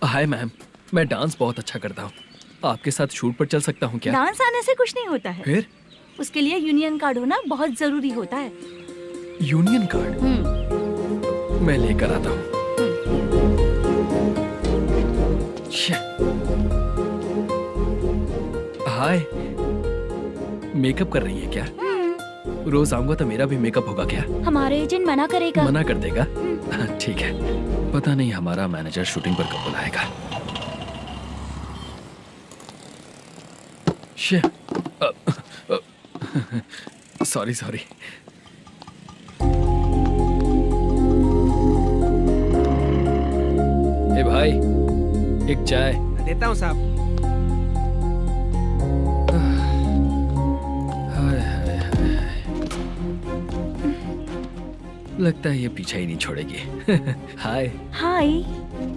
हाय मैम, मैं डांस बहुत अच्छा करता हूँ। आपके साथ शूट पर चल सकता हूँ क्या? डांस आने से कुछ नहीं होता है। फिर? उसके लिए यूनियन कार्ड होना बहुत जरूरी होता है। Union card? मैं लेकर आता हूँ। हाय, मेकअप कर रही है क्या? रोज आऊंगा तो मेरा भी मेकअप होगा क्या? हमारे एजेंट मना करेगा। मना कर देगा? ठीक है, पता नहीं हमारा मैनेजर शूटिंग पर कब बुलाएगा। सॉरी। ए भाई, एक चाय। देता हूँ साहब। लगता है ये पीछा ही नहीं छोड़ेगी। हाय। हाय।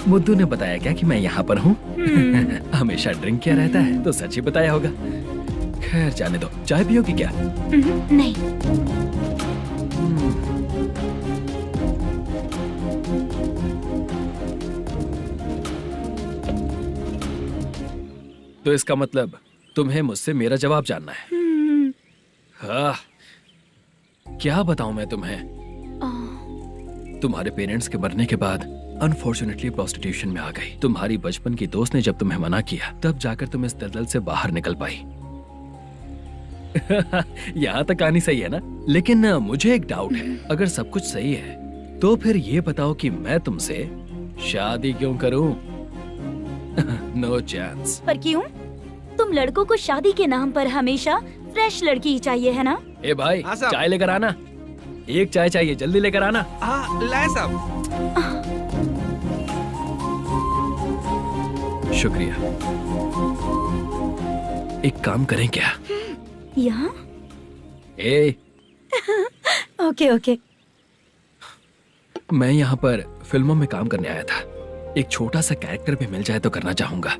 मुद्दू ने बताया क्या कि मैं यहाँ पर हूँ? हमेशा ड्रिंक किया रहता है तो सच ही बताया होगा। खैर जाने दो, चाय पियोगी क्या? नहीं। तो इसका मतलब तुम्हें मुझसे मेरा जवाब जानना है? हाँ, क्या बताऊं मैं तुम्हें? तुम्हारे पेरेंट्स के मरने के बाद अनफॉर्चुनेटली प्रोस्टिट्यूशन में आ गई। तुम्हारी बचपन की दोस्त ने जब तुम्हें मना किया, तब जाकर तुम इस दलदल से बाहर निकल पाई। यहाँ तक कहानी सही है ना? लेकिन मुझे एक डाउट है। अगर सब कुछ सही है तो फिर ये बताओ कि मैं तुमसे शादी क्यों करूं? No chance. पर क्यों? तुम लड़कों को शादी के नाम पर हमेशा फ्रेश लड़की ही चाहिए, है ना? ए भाई, चाय लेकर आना। एक चाय चाहिए, जल्दी लेकर आना। हाँ, लाए साहब। शुक्रिया। एक काम करें क्या? यहाँ? ए, ओके। मैं यहाँ पर फिल्मों में काम करने आया था। एक छोटा सा कैरेक्टर भी मिल जाए तो करना चाहूंगा।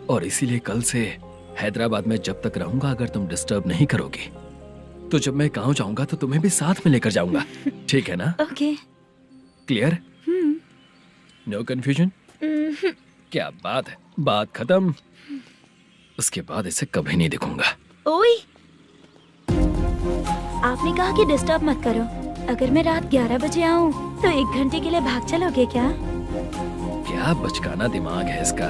और इसीलिए कल से हैदराबाद में जब तक रहूंगा, अगर तुम डिस्टर्ब नहीं करोगी तो जब मैं गांव जाऊंगा तो तुम्हें भी साथ में लेकर जाऊंगा। ठीक है ना? ओके। क्लियर? No confusion? क्या बात है, बात खत्म। उसके बाद इसे कभी नहीं दिखूंगा। ओए, आपने कहा कि डिस्टर्ब मत करो। अगर मैं रात 11 बजे आऊं तो 1 घंटे के लिए भाग चलोगे क्या? क्या बचकाना दिमाग है इसका।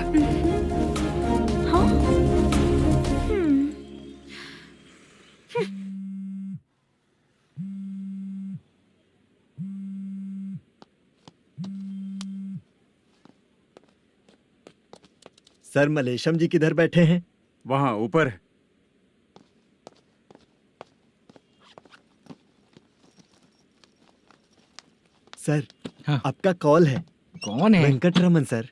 हाँ? सर, मलेशम जी किधर बैठे हैं? वहाँ ऊपर। सर, हाँ। आपका कॉल है। कौन है? Venkataraman sir.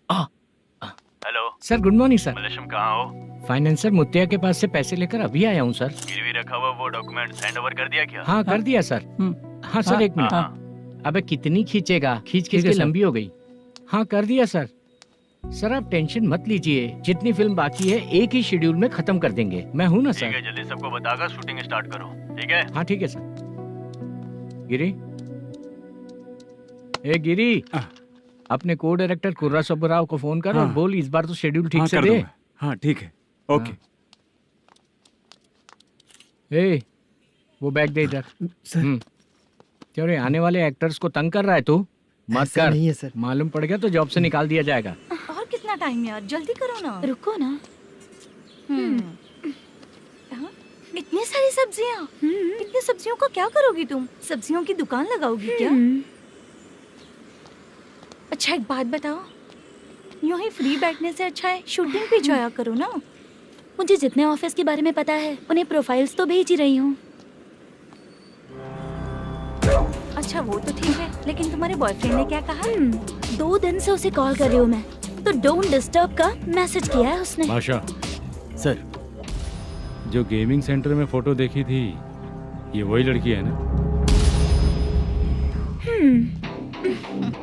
Hello sir, good morning sir. Malesham, कहाँ हो? फाइनेंसर मुत्तिया के पास से पैसे लेकर अभी आया हूँ सर। गिरवी रखा हुआ वो डॉक्यूमेंट हैंड ओवर कर दिया क्या? हाँ, कर दिया सर। हाँ सर, एक मिनट। अबे कितनी खींचेगा, खींच के लंबी हो गई। हाँ, कर दिया सर। सर आप टेंशन मत लीजिए, जितनी फिल्म बाकी है एक ही शेड्यूल में खत्म कर देंगे। मैं हूँ ना ठीक है, सर। जल्दी सबको बताकर शूटिंग स्टार्ट करो, ठीक है? हाँ ठीक है सर। गिरी, ए गिरी, अपने को डायरेक्टर कुर्रा सुब्बराव को फोन कर और हाँ। बोल इस बार तो शेड्यूल ठीक हाँ, से कर दे। दूंगा। हाँ ठीक है, ओके। ए, वो बैग दे इधर। सर क्यों रे, आने वाले एक्टर्स को तंग कर रहा है तू? मत ऐसा कर, नहीं है सर। मालूम पड़ गया तो जॉब से निकाल दिया जाएगा। और कितना टाइम यार, जल्दी करो ना। रुको ना। हाँ? इतनी सारी सब्जियाँ, इतनी सब्जियों का क्या करोगी तुम? सब्जियों की दुकान लगाओगी क्या? अच्छा एक बात बताओ, यूं ही फ्री बैठने से अच्छा है शूटिंग भी जाया करो ना। मुझे जितने ऑफिस के बारे में पता है उन्हें प्रोफाइल्स तो भेज ही रही हूँ। अच्छा वो तो ठीक है, लेकिन तुम्हारे बॉयफ्रेंड ने क्या कहा? 2 दिन से उसे कॉल कर रही हूँ मैं, तो डोंट डिस्टर्ब का मैसेज किया है उसने। बादशाह, सर जो गेमिंग सेंटर में फोटो देखी थी, ये वही लड़की है ना?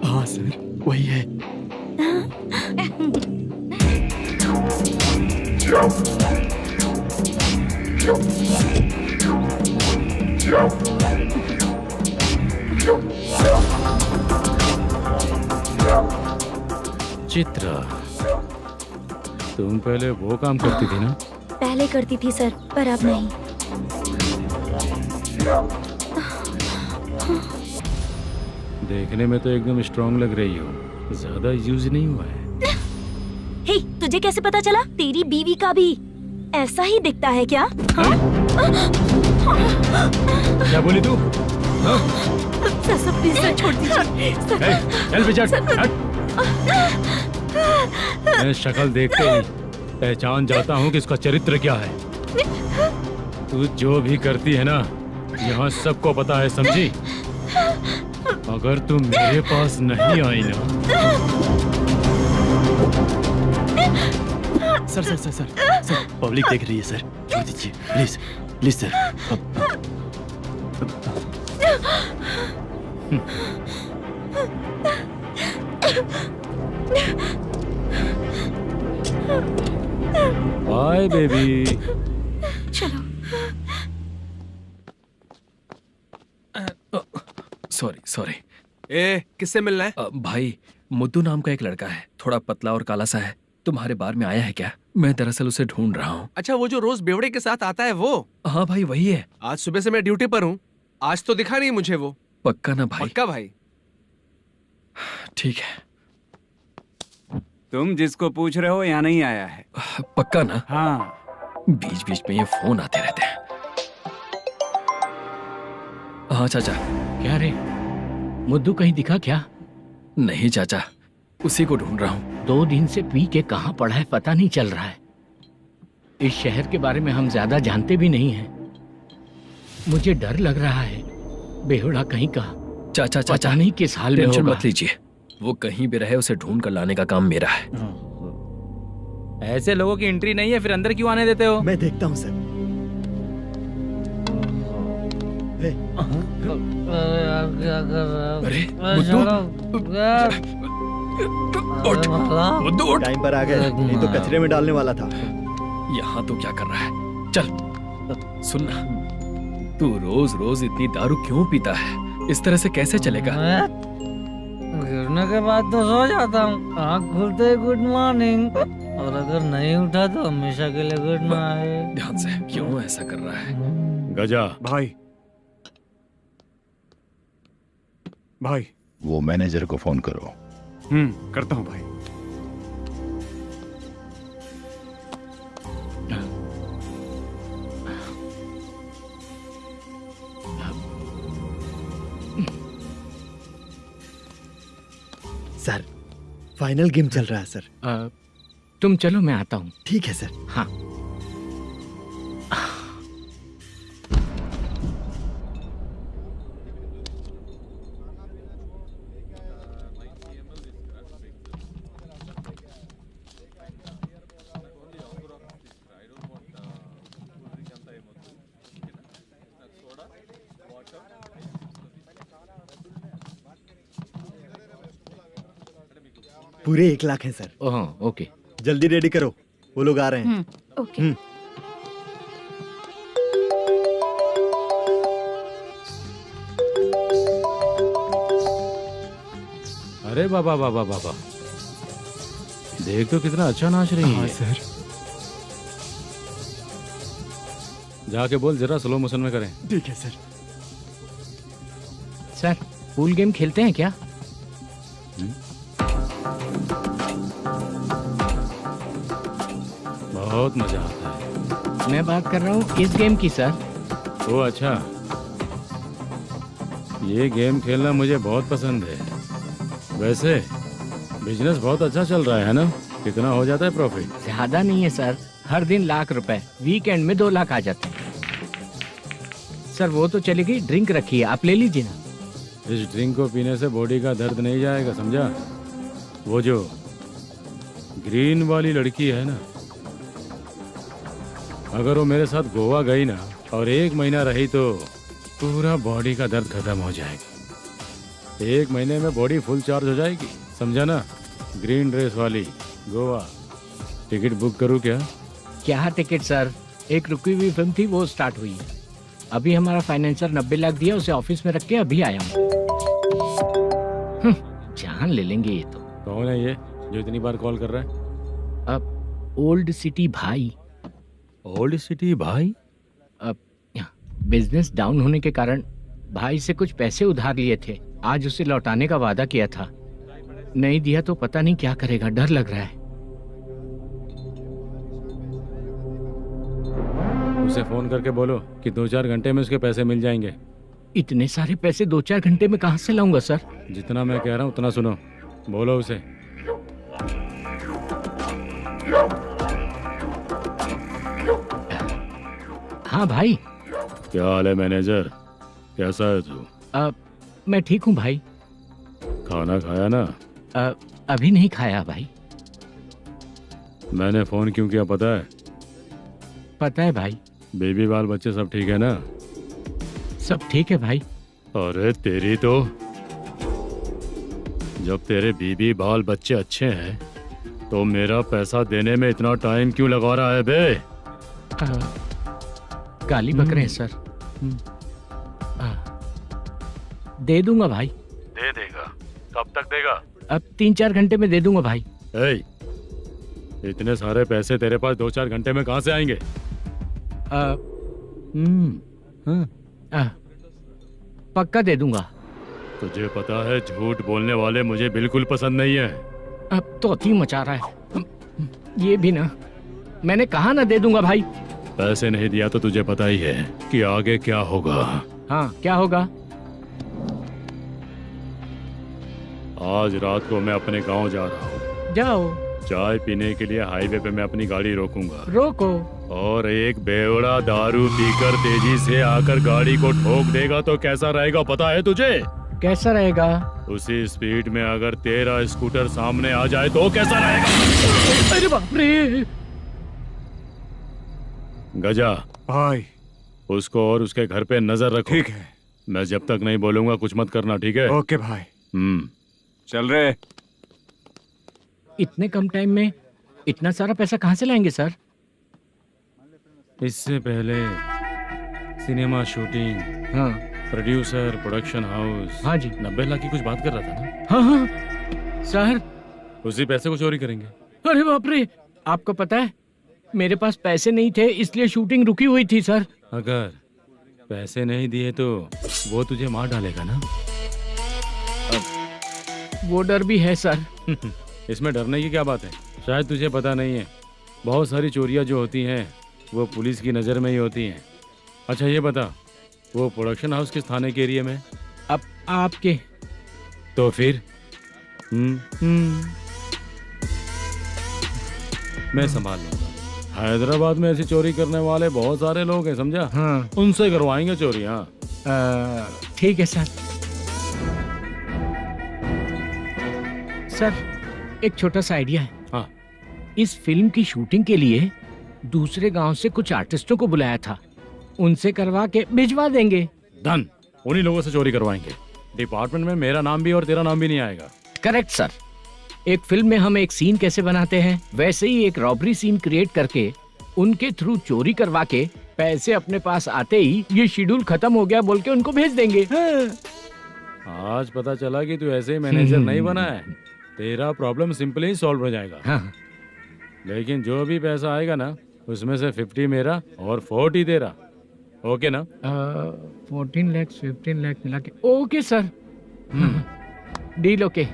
हाँ सर वही है। चित्रा, तुम पहले वो काम करती थी ना? पहले करती थी सर, पर अब नहीं। देखने में तो एकदम स्ट्रांग लग रही हो, ज्यादा यूज नहीं हुआ है। हे, तुझे कैसे पता चला? तेरी बीवी का भी ऐसा ही दिखता है क्या? हाँ? क्या बोली तू? सर प्लीज सर छोड़ दीजिए। चल विजय, हट। मैं शक्ल देखते ही पहचान जाता हूँ कि इसका चरित्र क्या है। तू जो भी करती है ना, यहाँ सबको पता है, समझी? अगर तू मेरे पास नहीं आई ना। Sir sir sir sir sir public देख रही है सर, छोड़ दीजिए please please sir. Bye baby. चलो। Sorry sorry. ए, किससे मिलना है? भाई, मुद्दू नाम का एक लड़का है, थोड़ा पतला और काला सा है, तुम्हारे बार में आया है क्या? मैं दरअसल उसे ढूंढ रहा हूँ। अच्छा, वो जो रोज बेवड़े के साथ आता है वो? हाँ भाई वही है। आज सुबह से मैं ड्यूटी पर हूँ, आज तो दिखा नहीं मुझे वो। पक्का ना भाई? पक्का भाई। ठीक है। तुम जिसको पूछ रहे हो यहाँ नहीं आया है। पक्का ना? हाँ। बीच बीच में ये फोन आते रहते हैं। हाँ चाचा। क्या रे, मुद्दू कहीं दिखा क्या? नहीं चाचा, उसी को ढूंढ रहा हूँ। 2 दिन से पी के कहाँ पड़ा है पता नहीं चल रहा है। इस शहर के बारे में हम ज्यादा जानते भी नहीं हैं। मुझे डर लग रहा है, बेहुड़ा कहीं का। चाचा चाचा पता नहीं किस हाल में टेंशन होगा। मत लीजिए, वो कहीं भी रहे उसे ढूंढ कर लाने का काम मेरा है। ऐसे लोगों की एंट्री नहीं है, फिर अंदर क्यों आने देते हो? मैं देखता हूँ सर। अरे मुद्दू उठ। टाइम पर आ गए, नहीं तो कचरे में डालने वाला था। यहाँ तो क्या कर रहा है? चल सुनना, तू रोज रोज इतनी दारू क्यों पीता है? इस तरह से कैसे चलेगा? गिरने के बाद तो सो जाता हूँ, आँख खुलते ही गुड मॉर्निंग, और अगर नहीं उठा तो हमेशा के लिए गुड नाइट। ध्यान से, क्यों ऐसा कर रहा है? गजा भाई, भाई वो मैनेजर को फोन करो। करता हूँ भाई। सर फाइनल गेम चल रहा है सर। तुम चलो, मैं आता हूँ। ठीक है सर। हाँ। पूरे 1 लाख हैं सर। Oh okay. जल्दी रेडी करो, वो लोग आ रहे हैं। ओके। अरे बाबा बाबा बाबा, देख तो कितना अच्छा नाच रही है। सर। जाके बोल जरा स्लो मोशन में करें। ठीक है सर। सर पूल गेम खेलते हैं क्या? बहुत मजा आता है। मैं बात कर रहा हूँ इस गेम की सर। ओ अच्छा, ये गेम खेलना मुझे बहुत पसंद है। वैसे बिजनेस बहुत अच्छा चल रहा है ना? कितना हो जाता है प्रॉफिट? ज्यादा नहीं है सर, हर दिन लाख रुपए, वीकेंड में 2 लाख आ जाते हैं। सर वो तो चलेगी, ड्रिंक रखी है, आप ले लीजिए ना। इस ड्रिंक को पीने से बॉडी का दर्द नहीं जाएगा, समझा? वो जो ग्रीन वाली लड़की है ना, अगर वो मेरे साथ गोवा गई ना और 1 महीना रही तो पूरा बॉडी का दर्द खत्म हो जाएगा। 1 महीने में बॉडी फुल चार्ज हो जाएगी, समझा ना? ग्रीन ड्रेस वाली गोवा। टिकट बुक करूँ क्या? क्या टिकट सर, एक रुकी हुई फिल्म थी वो स्टार्ट हुई है। अभी हमारा फाइनेंसर 90 लाख दिया, उसे ऑफिस में रख के अभी आया हूँ। जान ले लेंगे ये तो। कौन है ये जो इतनी बार कॉल कर रहा है? अब ओल्ड सिटी भाई। ओल्ड सिटी भाई? अब बिजनेस डाउन होने के कारण भाई से कुछ पैसे उधार लिए थे, आज उसे लौटाने का वादा किया था। नहीं दिया तो पता नहीं क्या करेगा, डर लग रहा है। उसे फोन करके बोलो कि 2-4 घंटे में उसके पैसे मिल जाएंगे। इतने सारे पैसे 2-4 घंटे में कहाँ से लाऊंगा सर? जितना मैं कह रहा हूँ उतना सुनो, बोलो उसे। हाँ भाई। क्या हाल है मैनेजर, कैसा है तू? मैं ठीक हूँ भाई। खाना खाया ना? अभी नहीं खाया भाई। मैंने फोन क्यों किया पता है? पता है भाई। बेबी बाल बच्चे सब ठीक है ना? सब ठीक है भाई। अरे तेरी तो, जब तेरे बीबी बाल बच्चे अच्छे हैं तो मेरा पैसा देने में इतना टाइम क्यों लगा रहा है बे? गाली बक रहे हैं सर। दे दूंगा भाई। दे देगा? कब तक देगा? अब 3-4 घंटे में दे दूंगा भाई। इतने सारे पैसे तेरे पास 2-4 घंटे में कहाँ से आएंगे? पक्का दे दूंगा। तुझे पता है झूठ बोलने वाले मुझे बिल्कुल पसंद नहीं है। अब तो अति मचा रहा है ये भी ना। मैंने कहा ना दे दूंगा भाई। पैसे नहीं दिया तो तुझे पता ही है कि आगे क्या होगा। हाँ क्या होगा? आज रात को मैं अपने गांव जा रहा हूँ। जाओ। चाय पीने के लिए हाईवे पे मैं अपनी गाड़ी रोकूंगा। रोको। और एक बेवड़ा दारू पीकर तेजी से आकर गाड़ी को ठोक देगा तो कैसा रहेगा पता है तुझे? कैसा रहेगा? उसी स्पीड में अगर तेरा स्कूटर सामने आ जाए तो कैसा रहेगा? अरे बाप रे। गजा भाई, उसको और उसके घर पे नजर रखो। ठीक है। मैं जब तक नहीं बोलूंगा कुछ मत करना, ठीक है? ओके भाई। चल रहे। इतने कम टाइम में इतना सारा पैसा कहाँ से लाएंगे सर? इससे पहले सिनेमा शूटिंग, हाँ, प्रोड्यूसर, प्रोडक्शन हाउस। हाँ जी। 90 लाख की कुछ बात कर रहा था ना? हाँ हाँ सर। उसी पैसे को चोरी करेंगे। अरे बाप रे, आपको पता है मेरे पास पैसे नहीं थे इसलिए शूटिंग रुकी हुई थी सर। अगर पैसे नहीं दिए तो वो तुझे मार डालेगा ना? वो डर भी है सर। इसमें डरने की क्या बात है? शायद तुझे पता नहीं है, बहुत सारी चोरियां जो होती हैं वो पुलिस की नज़र में ही होती हैं। अच्छा ये बता, वो प्रोडक्शन हाउस किस थाने के एरिया में? अब आपके। तो फिर मैं संभाल लूंगा। हैदराबाद में ऐसी चोरी करने वाले बहुत सारे लोग हैं, समझा? हाँ। उनसे करवाएंगे चोरी। हाँ ठीक है सर। सर एक छोटा सा आइडिया है। हाँ। इस फिल्म की शूटिंग के लिए दूसरे गांव से कुछ आर्टिस्टों को बुलाया था, उनसे करवा के भिजवा देंगे। डन, उन्हीं लोगों से चोरी करवाएंगे। डिपार्टमेंट में मेरा नाम भी और तेरा नाम भी नहीं आएगा। Correct sir. एक फिल्म में हम एक सीन कैसे बनाते हैं, वैसे ही एक रॉबरी सीन क्रिएट करके उनके थ्रू चोरी करवा के पैसे अपने पास आते ही ये शेड्यूल खत्म हो गया बोल के उनको भेज देंगे। आज पता चला कि तू ऐसे ही मैनेजर नहीं बना है, तेरा प्रॉब्लम सिंपली ही सॉल्व हो जाएगा। हाँ। लेकिन जो भी पैसा आएगा ना उसमें से 50 मेरा और 40 तेरा, ओके ना? 14 लाख 15 लाख मिला के ओके सर। Deal okay.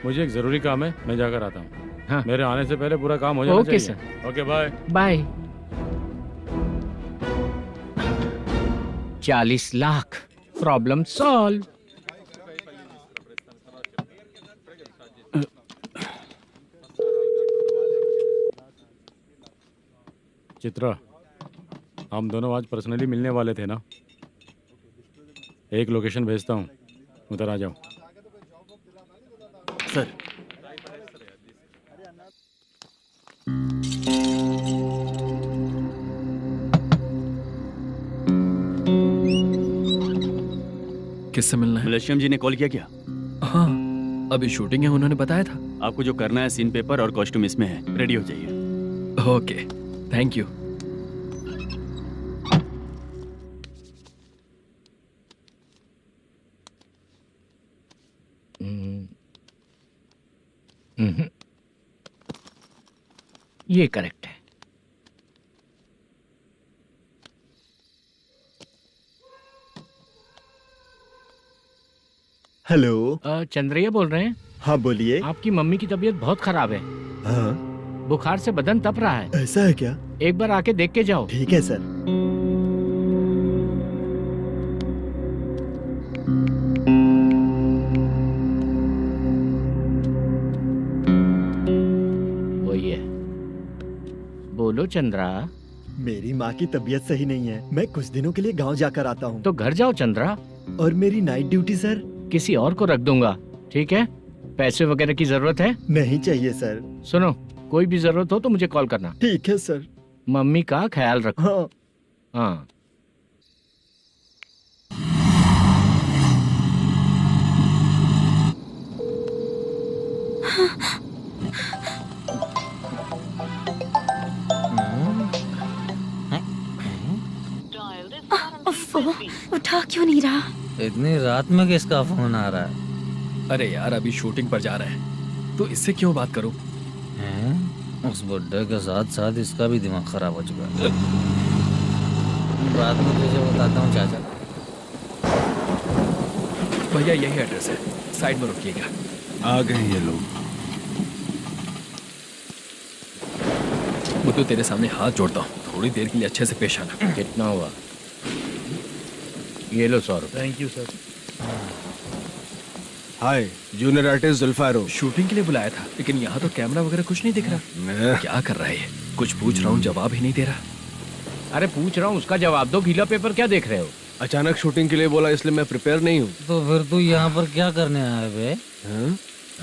मुझे एक जरूरी काम है, मैं जाकर आता हूँ। हाँ। मेरे आने से पहले पूरा काम हो जाना ओके चाहिए। Sir. Okay bye bye. 40 lakh problem solve. Chitra, हम दोनों आज पर्सनली मिलने वाले थे ना? एक लोकेशन भेजता हूँ, उधर आ जाओ। सर किससे मिलना है? मलेशियम जी ने कॉल किया क्या? हाँ, अभी शूटिंग है, उन्होंने बताया था। आपको जो करना है सीन पेपर और कॉस्ट्यूम इसमें है, रेडी हो जाइए। Okay, thank you. ये करेक्ट है। हेलो। चंद्रैया बोल रहे हैं? हाँ बोलिए। आपकी मम्मी की तबीयत बहुत खराब है। हाँ। बुखार से बदन तप रहा है। ऐसा है क्या? एक बार आके देख के जाओ। ठीक है सर। वही है। बोलो चंद्रा। मेरी माँ की तबीयत सही नहीं है, मैं कुछ दिनों के लिए गांव जाकर आता हूँ। तो घर जाओ चंद्रा। और मेरी नाइट ड्यूटी सर? किसी और को रख दूंगा, ठीक है? पैसे वगैरह की जरूरत है? नहीं चाहिए सर। सुनो, कोई भी जरूरत हो तो मुझे कॉल करना। ठीक है सर। मम्मी का ख्याल रखो। हाँ। हाँ। उठा क्यों नहीं रहा? इतनी रात में किसका फोन आ रहा है? अरे यार, अभी शूटिंग पर जा रहे हैं, तो इससे क्यों बात करूं? उस बुड्ढे के साथ साथ इसका भी दिमाग खराब हो चुका है। बाद में तुझे बताता हूँ चाचा। भैया यही एड्रेस है, साइड में रुकिएगा। आ गए ये लोग। वो तो तेरे सामने हाथ जोड़ता हूँ, थोड़ी देर के लिए अच्छे से पेश आना। कितना हुआ? ये लो 100 रुपए। Thank you sir. Hi, junior artist जुल्फारो। शूटिंग के लिए बुलाया था, लेकिन यहाँ तो कैमरा वगैरह कुछ नहीं दिख रहा। क्या कर रहा है ये? कुछ पूछ रहा हूँ, जवाब ही नहीं दे रहा। अरे पूछ रहा हूँ, उसका जवाब दो। गीला पेपर क्या देख रहे हो? अचानक शूटिंग के लिए बोला, इसलिए मैं प्रिपेयर नहीं हूँ। तो फिर तू यहाँ पर क्या करने आया बे?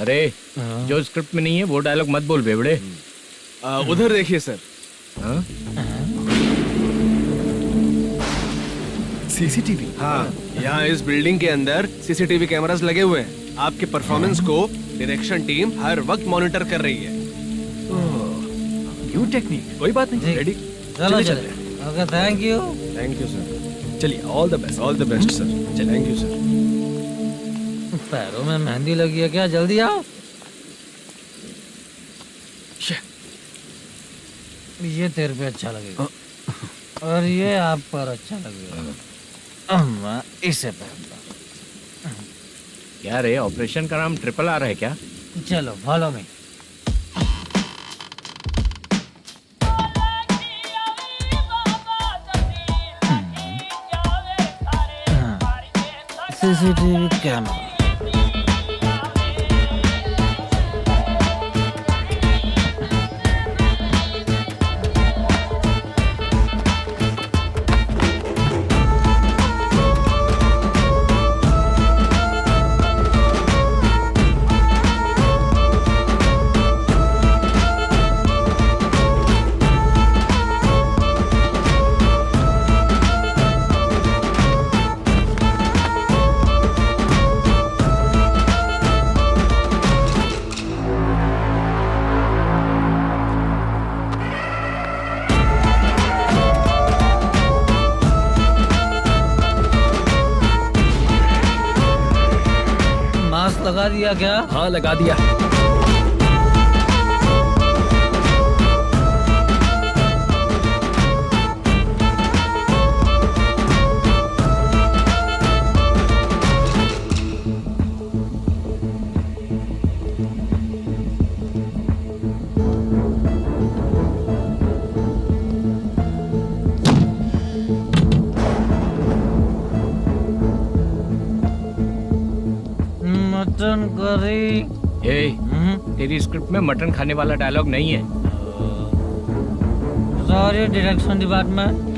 अरे जो स्क्रिप्ट में नहीं है वो डायलॉग मत बोल बेवड़े। उधर देखिए सर। सीसीटीवी? हाँ, यहाँ इस बिल्डिंग के अंदर सीसीटीवी कैमरास लगे हुए हैं। आपके परफॉर्मेंस को डायरेक्शन टीम हर वक्त मॉनिटर कर रही है। न्यू टेक्निक, कोई बात नहीं। रेडी? चलो चले। Okay, thank you. Thank you sir. चलिए, all the best. All the best sir. Thank you sir. पैरों में मेहंदी लगी है क्या? जल्दी आओ। ये तेरे पे अच्छा लगेगा और ये आप पर अच्छा लगेगा। मैं इसे पहनता। क्या रे, ऑपरेशन का नाम ट्रिपल आर है क्या? चलो फॉलो मी। CCTV camera. लगा दिया क्या? हाँ लगा दिया। Mutton curry. तेरी स्क्रिप्ट में मटन खाने वाला डायलॉग नहीं है। Sorry direction department.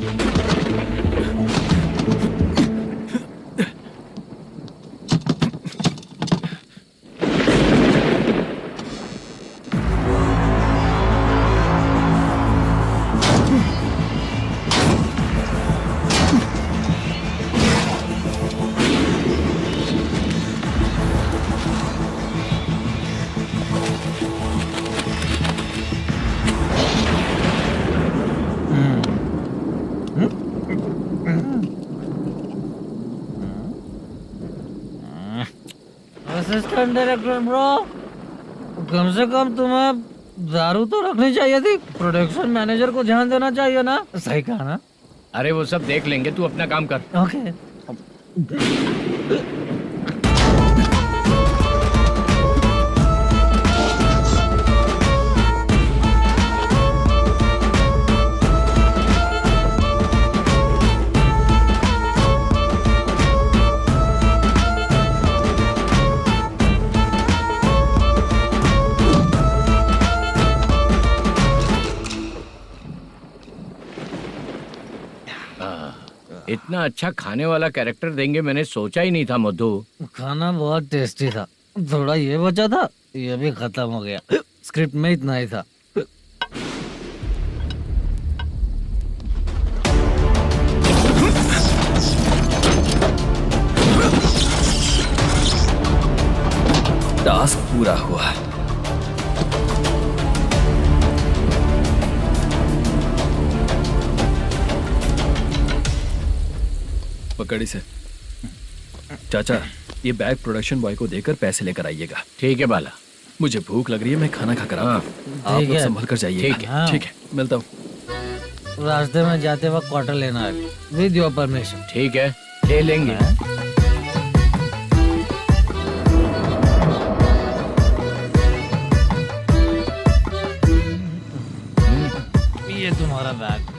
Assistant director bro, कम से कम तुम्हें दारू तो रखनी चाहिए थी। प्रोडक्शन मैनेजर को ध्यान देना चाहिए ना। सही कहा ना? अरे वो सब देख लेंगे, तू अपना काम कर। ओके। इतना अच्छा खाने वाला कैरेक्टर देंगे मैंने सोचा ही नहीं था मधु। खाना बहुत टेस्टी था। थोड़ा ये बचा था, ये भी खत्म हो गया। स्क्रिप्ट में इतना ही था। टास्क पूरा हुआ। पकड़ी से। चाचा, ये बैग प्रोडक्शन बॉय को देकर पैसे लेकर आइएगा। ठीक है बाला। मुझे भूख लग रही है, मैं खाना खाकर आता हूँ। आप लोग संभल कर जाइए। ठीक है। ठीक है, मिलता हूँ। रास्ते में जाते वक्त क्वार्टर लेना है, विद योर परमिशन। ठीक है, ले लेंगे। ये तुम्हारा बैग।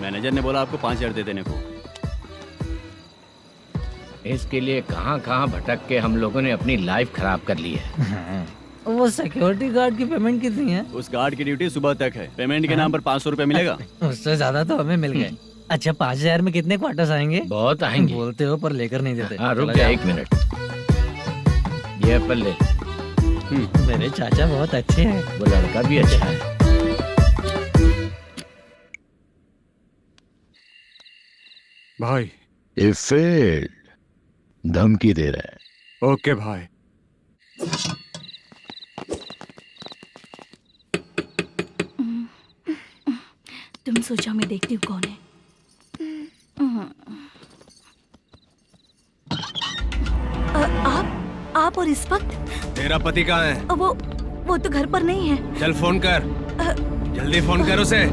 मैनेजर ने बोला आपको 5,000 दे देने को। इसके लिए कहाँ कहाँ भटक के हम लोगों ने अपनी लाइफ खराब कर ली है। वो सिक्योरिटी गार्ड की पेमेंट कितनी है? उस गार्ड की ड्यूटी सुबह तक है। पेमेंट के नाम पर 500 रुपए मिलेगा। उससे ज्यादा तो हमें मिल गए। अच्छा, 5,000 में कितने क्वार्टर्स आएंगे? बहुत आएंगे। बोलते हो पर लेकर नहीं देते। हाँ रुक जा 1 मिनट। ये एप्पल ले। मेरे चाचा बहुत अच्छे हैं। वो लड़का भी अच्छा है। भाई ये फेल्ड धमकी दे रहा है। ओके भाई। तुम सोचो, मैं देखती हूँ कौन है। आप और इस वक्त? तेरा पति कहाँ है? वो तो घर पर नहीं है। चल फोन कर, जल्दी फोन कर उसे।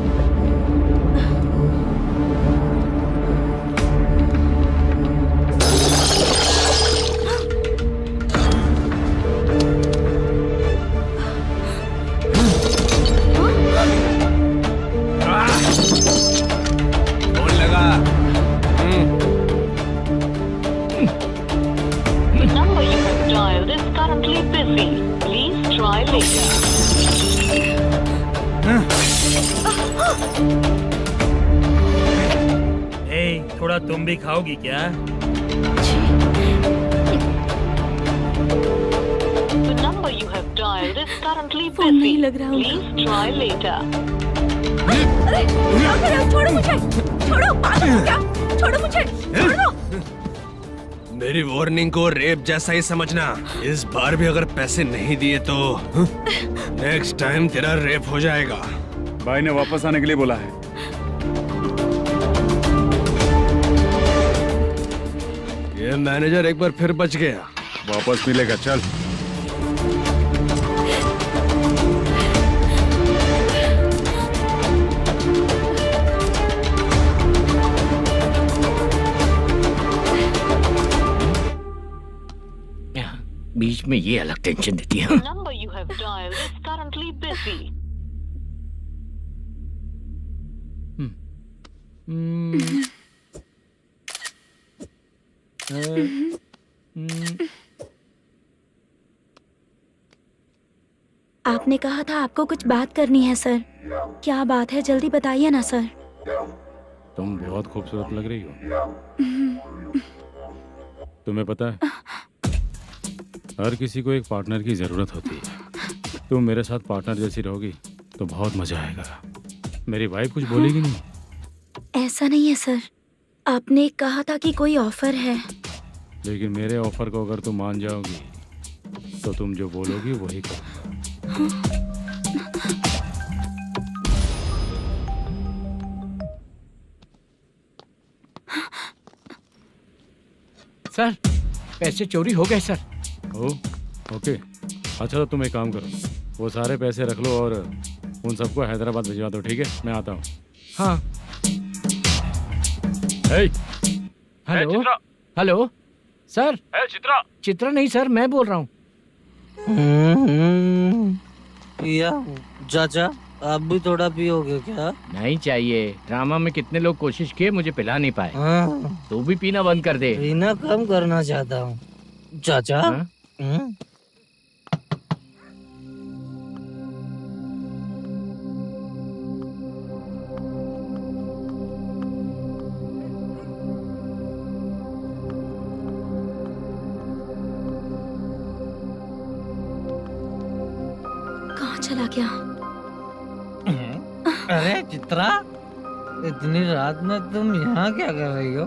फोन लगा। The number you have dialed is currently busy. Please try later. थोड़ा तुम भी खाओगी क्या? The number you have dialed is currently phone busy. नहीं लग रहा Please try later. अरे क्या कर रहे हो? छोड़ो मुझे, छोड़ो। पागल हो क्या? छोड़ो मुझे, छोड़ो। मेरी वार्निंग को रेप जैसा ही समझना। इस बार भी अगर पैसे नहीं दिए तो नेक्स्ट टाइम तेरा रेप हो जाएगा। भाई ने वापस आने के लिए बोला है। ये मैनेजर एक बार फिर बच गया। वापस मिलेगा, चल। बीच में ये अलग टेंशन देती है। Number you have dialed is currently busy. आपने कहा था आपको कुछ बात करनी है सर। क्या बात है, जल्दी बताइए ना सर। तुम बहुत खूबसूरत लग रही हो। तुम्हें पता है, हर किसी को एक पार्टनर की जरूरत होती है। तुम मेरे साथ पार्टनर जैसी रहोगी तो बहुत मजा आएगा। मेरी वाइफ कुछ बोलेगी नहीं? ऐसा नहीं है सर, आपने कहा था कि कोई ऑफर है। लेकिन मेरे ऑफर को अगर तुम मान जाओगी तो तुम जो बोलोगी वही करूँगा। सर, पैसे चोरी हो गए सर। ओके, अच्छा तो तुम एक काम करो, वो सारे पैसे रख लो और उन सबको हैदराबाद भिजवा दो, ठीक है? मैं आता हूँ। हाँ। Hello hello sir. Chitra? Chitra नहीं सर, मैं बोल रहा हूँ। या चाचा, आप भी थोड़ा पियोगे क्या? नहीं चाहिए। ड्रामा में कितने लोग कोशिश किए, मुझे पिला नहीं पाए। तू भी पीना बंद कर दे। पीना कम करना चाहता हूँ चाचा। कहाँ चला गया? अरे चित्रा, इतनी रात में तुम यहाँ क्या कर रही हो?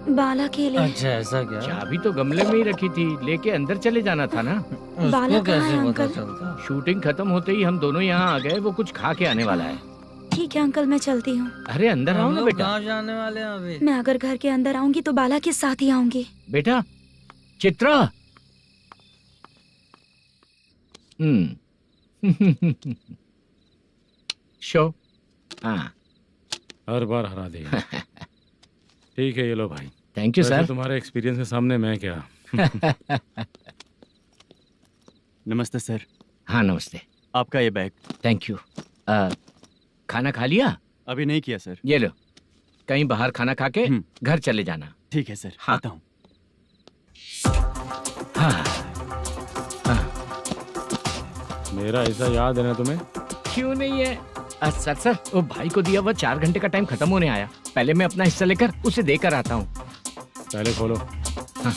बाला के लिए। अच्छा ऐसा क्या? चाबी तो गमले में ही रखी थी, लेके अंदर चले जाना था ना। बाला उसको कहाँ है कैसे पता अंकल? चलता? शूटिंग खत्म होते ही हम दोनों यहाँ आ गए। वो कुछ खा के आने वाला है। ठीक है अंकल, मैं चलती हूँ। अरे अंदर आओ हम ना लोग बेटा। कहाँ जाने वाले हैं अभी? मैं अगर घर के अंदर आऊंगी तो बाला के साथ ही आऊंगी। बेटा चित्रा। शो। हाँ, हर बार हरा देगा। ठीक है, ये लो भाई। थैंक यू वैसे सर। तुम्हारे एक्सपीरियंस के सामने मैं क्या। नमस्ते सर। हाँ नमस्ते। आपका ये बैग। Thank you. खाना खा लिया? अभी नहीं किया सर। ये लो, कहीं बाहर खाना खा के घर चले जाना। ठीक है सर। हाँ। आता हूँ। हाँ। मेरा ऐसा याद है ना तुम्हें? क्यों नहीं है सर। सर वो भाई को दिया हुआ 4 घंटे का टाइम खत्म होने आया। पहले मैं अपना हिस्सा लेकर उसे देकर आता हूँ। पहले खोलो। हाँ।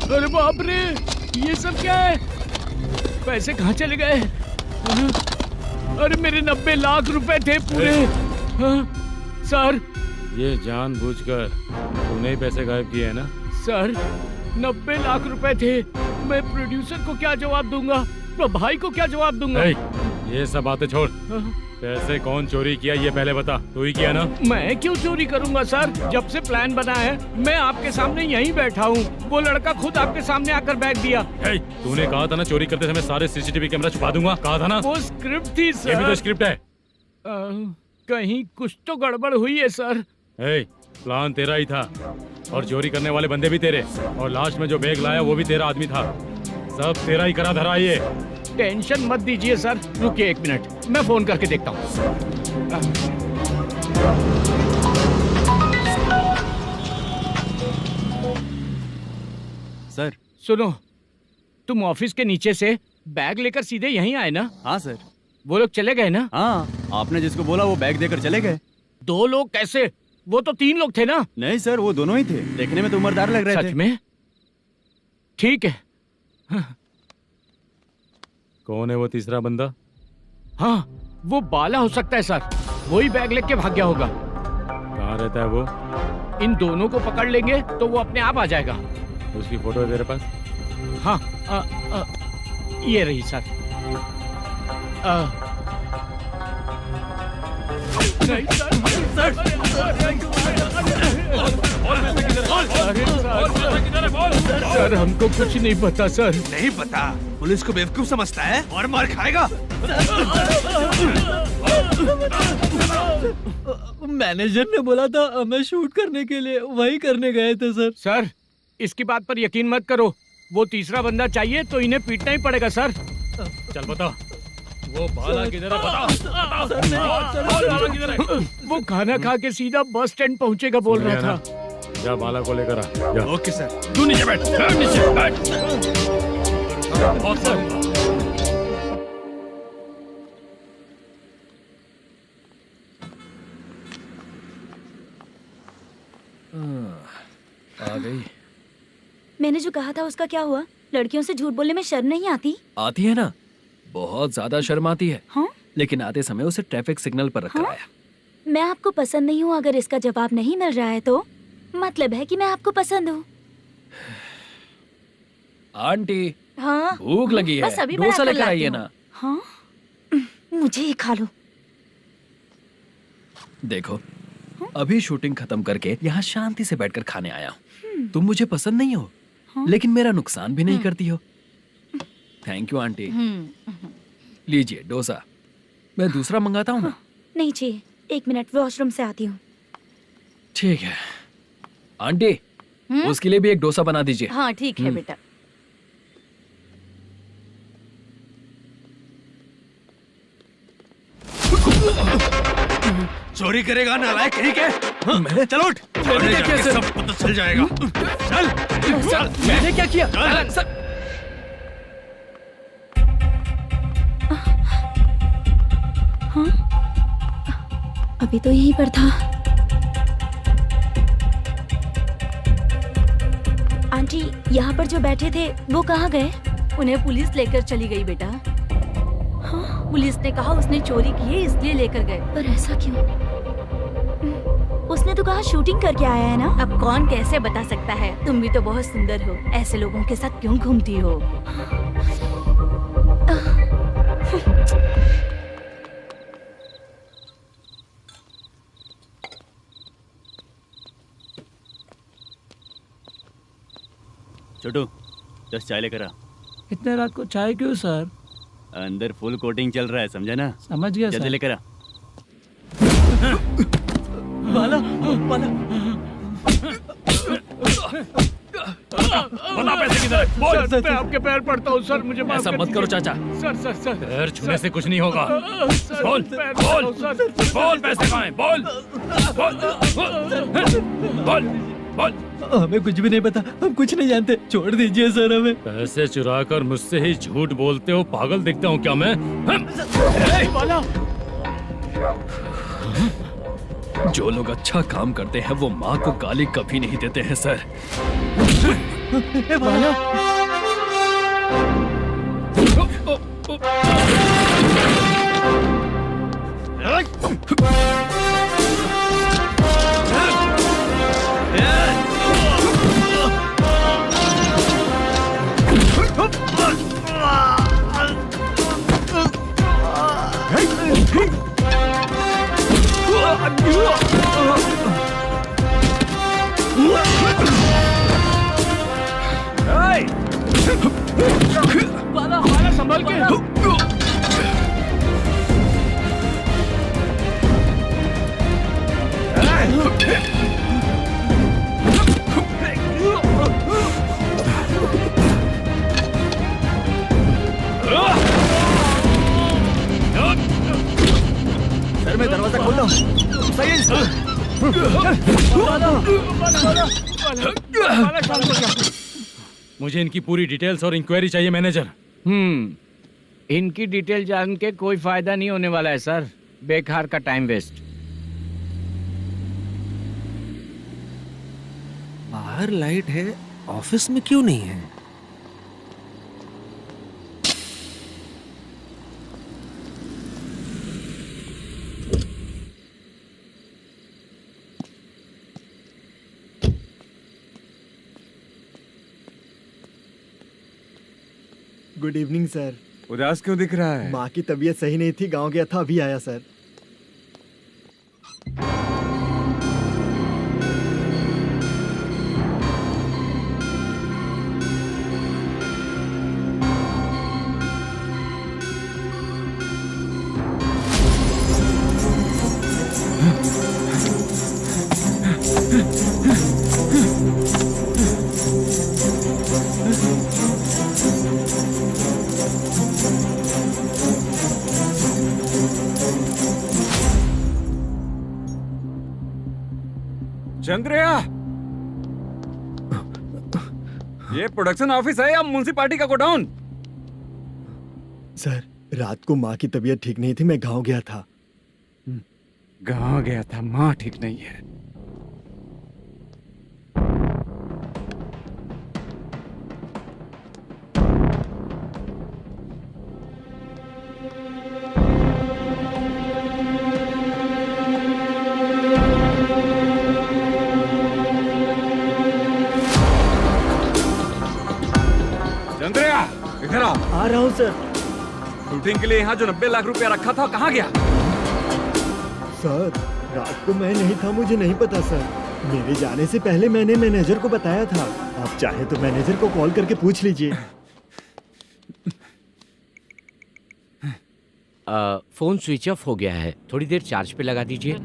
अरे बाप रे, ये सब क्या है? पैसे कहाँ चले गए? अरे मेरे 90 लाख रुपए थे पूरे। सर, ये जानबूझकर तूने ही पैसे गायब किए हैं ना? सर 90 लाख रुपए थे। मैं प्रोड्यूसर को क्या जवाब दूंगा, तो भाई को क्या जवाब दूंगा? ये सब बातें छोड़। पैसे कौन चोरी किया ये पहले बता। तू ही किया ना? मैं क्यों चोरी करूंगा सर? जब से प्लान बना है मैं आपके सामने यहीं बैठा हूँ। वो लड़का खुद आपके सामने आकर बैग दिया। तूने कहा था ना चोरी करते समय सारे सीसीटीवी कैमरा छुपा दूंगा, कहा था ना? वो स्क्रिप्ट थी सर। ये भी तो स्क्रिप्ट है। कहीं कुछ तो गड़बड़ हुई है सर। प्लान तेरा ही था और चोरी करने वाले बंदे भी तेरे, और लास्ट में जो बैग लाया वो भी तेरा आदमी था। सब तेरा ही करा धरा। ये टेंशन मत दीजिए सर। रुकिए 1 मिनट, मैं फोन करके देखता हूँ। सर सुनो, तुम ऑफिस के नीचे से बैग लेकर सीधे यहीं आए ना? हाँ सर। वो लोग चले गए ना? हाँ, आपने जिसको बोला वो बैग देकर चले गए। 2 लोग कैसे? वो तो 3 लोग थे ना? नहीं सर, वो दोनों ही थे। देखने में तो उम्रदार लग रहे थे। सच में? ठीक है। कौन है वो तीसरा बंदा? हाँ, वो बाला हो सकता है सर। वही बैग लेके भाग गया होगा। कहाँ कहाँ रहता है वो? इन दोनों को पकड़ लेंगे तो वो अपने आप आ जाएगा। उसकी फोटो है तेरे पास? हाँ ये रही सर। नहीं सर हमको कुछ नहीं पता सर। नहीं पता? पुलिस को बेवकूफ समझता है और मार खाएगा। मैनेजर ने बोला था हमें शूट करने के लिए, वही करने गए थे सर। सर इसकी बात पर यकीन मत करो, वो तीसरा बंदा चाहिए तो इन्हें पीटना ही पड़ेगा सर। चल बता, वो बाला किधर है? बता। वो खाना खा के सीधा बस स्टैंड पहुंचेगा बोल रहा था। जा बाला को लेकर आ। जा। Okay sir. तू नीचे बैठ, नीचे बैठ। बहुत सर। आ गई। मैंने जो कहा था उसका क्या हुआ? लड़कियों से झूठ बोलने में शर्म नहीं आती? आती है ना, बहुत ज्यादा शर्म आती है। हाँ? लेकिन आते समय उसे ट्रैफिक सिग्नल पर रखकर आया। मैं आपको पसंद नहीं हूँ अगर इसका जवाब नहीं मिल रहा है तो मतलब है कि मैं आपको पसंद हूँ। आंटी हाँ भूख लगी है, बस अभी डोसा बनाकर लेकर लाती आइए हूँ। ना। हाँ मुझे ही खा लो। देखो अभी शूटिंग खत्म करके यहाँ शांति से बैठकर खाने आया हूँ। तुम मुझे पसंद नहीं हो, लेकिन मेरा नुकसान भी नहीं करती हो। Thank you aunty. लीजिए डोसा। मैं दूसरा मंगाता हूँ ना? नहीं चाहिए, 1 मिनट वॉशरूम से आती हूँ। ठीक है आंटी, उसके लिए भी एक डोसा बना दीजिए। हाँ ठीक है बेटा। चोरी करेगा नालायक कहीं के? मैंने चल उठ, मैंने क्या किया सर? सब पता चल जाएगा। चल सर मैंने क्या किया? सर हाँ अभी तो यहीं पर था। आंटी यहाँ पर जो बैठे थे वो कहाँ गए? उन्हें पुलिस लेकर चली गई बेटा। हाँ? पुलिस ने कहा उसने चोरी की है इसलिए लेकर गए। पर ऐसा क्यों? उसने तो कहा शूटिंग करके आया है ना। अब कौन कैसे बता सकता है? तुम भी तो बहुत सुंदर हो, ऐसे लोगों के साथ क्यों घूमती हो? छोटू 10 चाय लेकर आ। इतने रात को चाय क्यों सर? अंदर फुल कोटिंग चल रहा है, समझा ना? समझ गया जल्दी सर। लेकर आ। बाला बाला बता पैसे किधर है? बोल। सर मैं आपके पैर पड़ता हूँ सर, मुझे माफ ऐसा कर मत करो दीजिए। चाचा। सर सर सर पैर छूने से कुछ नहीं होगा। सर, बोल पैर बोल पड़ता हूँ, सर। बोल, पैसे कहाँ हैं? बोल बोल बोल बोल। हमें कुछ भी नहीं पता, हम कुछ नहीं जानते, छोड़ दीजिए सर हमें। पैसे चुरा कर मुझसे ही झूठ बोलते हो? पागल दिखता हूँ क्या मैं? बाला जो लोग अच्छा काम करते हैं वो माँ को गाली कभी नहीं देते हैं सर। बाला बाला बाला संभल के। सर मैं दरवाजा खोल रहा हूँ। सही है। मुझे इनकी पूरी डिटेल्स और इंक्वायरी चाहिए मैनेजर। इनकी डिटेल जान के कोई फायदा नहीं होने वाला है सर, बेकार का टाइम वेस्ट। बाहर लाइट है, ऑफिस में क्यों नहीं है? Good evening sir. उदास क्यों दिख रहा है? माँ की तबीयत सही नहीं थी, गांव गया था, अभी आया सर। चंद्रया, ये प्रोडक्शन ऑफिस है या म्युनिसिपालिटी का गोडाउन? सर, रात को माँ की तबीयत ठीक नहीं थी, मैं गांव गया था। गांव गया था, माँ ठीक नहीं है। चंद्रया, इधर आ रहा हूँ सर। शूटिंग के लिए यहाँ जो 90 लाख रुपया रखा था, कहाँ गया? सर, रात को मैं नहीं था, मुझे नहीं पता सर। मेरे जाने से पहले मैंने मैनेजर को बताया था। आप चाहे तो मैनेजर को कॉल करके पूछ लीजिए। फोन स्विच ऑफ हो गया है, थोड़ी देर चार्ज पे लगा दीजिए।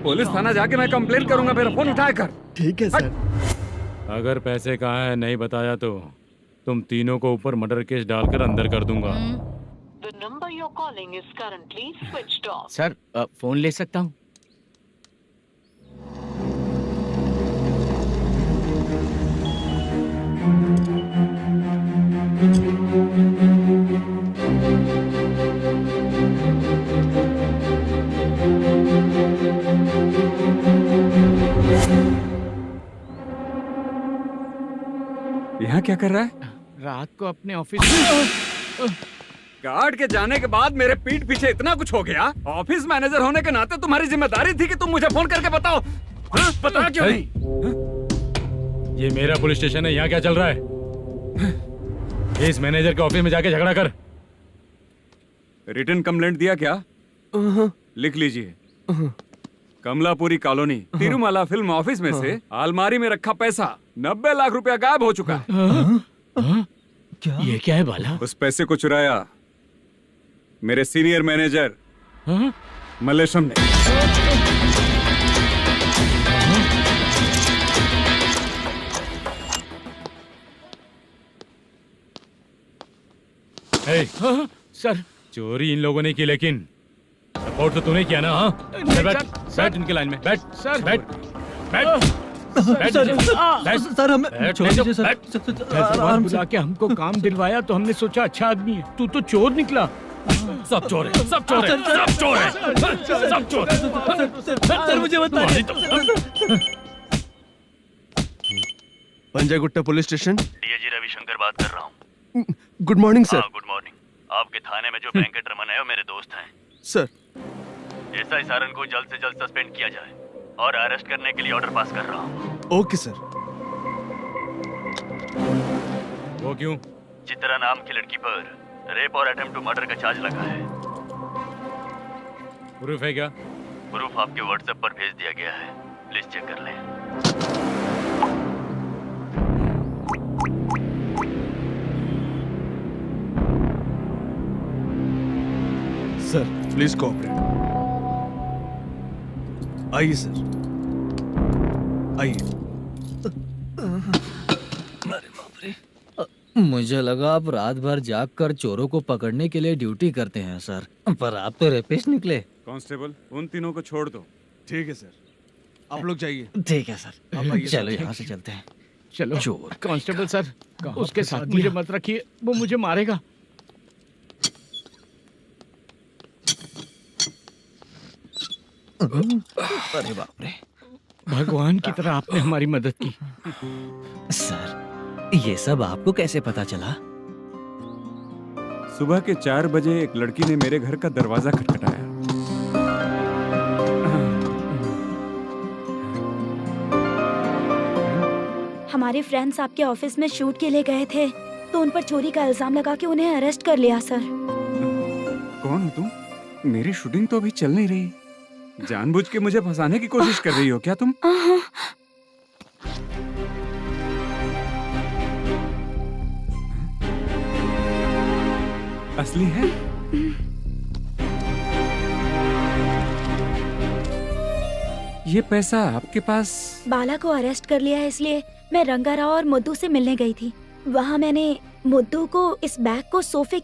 पुलिस थाना जाके मैं कंप्लेन करूंगा, मेरा फोन उठाया कर। ठीक है सर। अगर पैसे कहाँ है नहीं बताया तो तुम तीनों को ऊपर मर्डर केस डालकर अंदर कर दूंगा। सर, फोन ले सकता हूँ? यहाँ क्या कर रहा है? रात को अपने ऑफिस गार्ड के जाने के बाद मेरे पीठ पीछे इतना कुछ हो गया। ऑफिस मैनेजर होने के नाते तुम्हारी जिम्मेदारी थी कि तुम मुझे फोन करके बताओ। हाँ? पता क्यों नहीं? ये मेरा पुलिस स्टेशन है, यहाँ क्या चल रहा है? इस मैनेजर के ऑफिस में जाके झगड़ा कर। रिटन कंप्लेंट दिया क्या? लिख लीजिए। Kamalapuri colony, Tirumala film office में से अलमारी में रखा पैसा 90 लाख रुपया गायब हो चुका है। क्या? ये क्या है बाला? उस पैसे को चुराया मेरे सीनियर मैनेजर मल्लेशम ने। सर, चोरी इन लोगों ने की, लेकिन सपोर्ट तो तूने किया ना? हाँ, बैठ इनके लाइन में, बैठ सर, बैठ सर, हमें छोड़ दीजिए सर। हैदराबाद बुला के हमको काम दिलवाया तो हमने सोचा अच्छा आदमी है, तू तो चोर निकला। सब चोर है, सब चोर है, सब चोर है, सब चोर है। सर, मुझे बताइए। Panjagutta police station, DAG Ravishankar बात कर रहा हूँ। Good morning sir. Good morning. आपके थाने में जो वेंकट रमन है वो मेरे दोस्त हैं। सर, एसआई सारन को जल्द से जल्द सस्पेंड किया जाए और अरेस्ट करने के लिए ऑर्डर पास कर रहा हूँ। Okay sir. वो क्यों? चित्रा नाम की लड़की पर रेप और अटेम्प्ट टू मर्डर का चार्ज लगा है। प्रूफ है क्या? प्रूफ आपके व्हाट्सएप पर भेज दिया गया है, प्लीज चेक कर लें। Sir, please cooperate. आइए सर, आइए। मुझे लगा आप रात भर जाग कर चोरों को पकड़ने के लिए ड्यूटी करते हैं सर, पर आप तो रेपिस्ट निकले। कांस्टेबल, उन तीनों को छोड़ दो। ठीक है सर, आप लोग जाइए। ठीक है सर, आप आइए। चलो यहाँ से चलते हैं। चलो। चोर कांस्टेबल सर, उसके साथ मुझे मत रखिए, वो मुझे मारेगा। अरे बाप रे, भगवान की तरह आपने हमारी मदद की। सर, ये सब आपको कैसे पता चला? सुबह के 4 बजे एक लड़की ने मेरे घर का दरवाजा खटखटाया। हमारे फ्रेंड्स आपके ऑफिस में शूट के लिए गए थे, तो उन पर चोरी का इल्जाम लगा के उन्हें अरेस्ट कर लिया सर। कौन हो तुम? मेरी शूटिंग तो अभी चल नहीं रही। जानबूझ के मुझे फंसाने की कोशिश कर रही हो क्या तुम? असली है? ये पैसा आपके पास? बाला को अरेस्ट कर लिया है इसलिए मैं रंगाराव और मुद्दू से मिलने गई थी। वहाँ मैंने मुद्दू को इस बैग को सोफे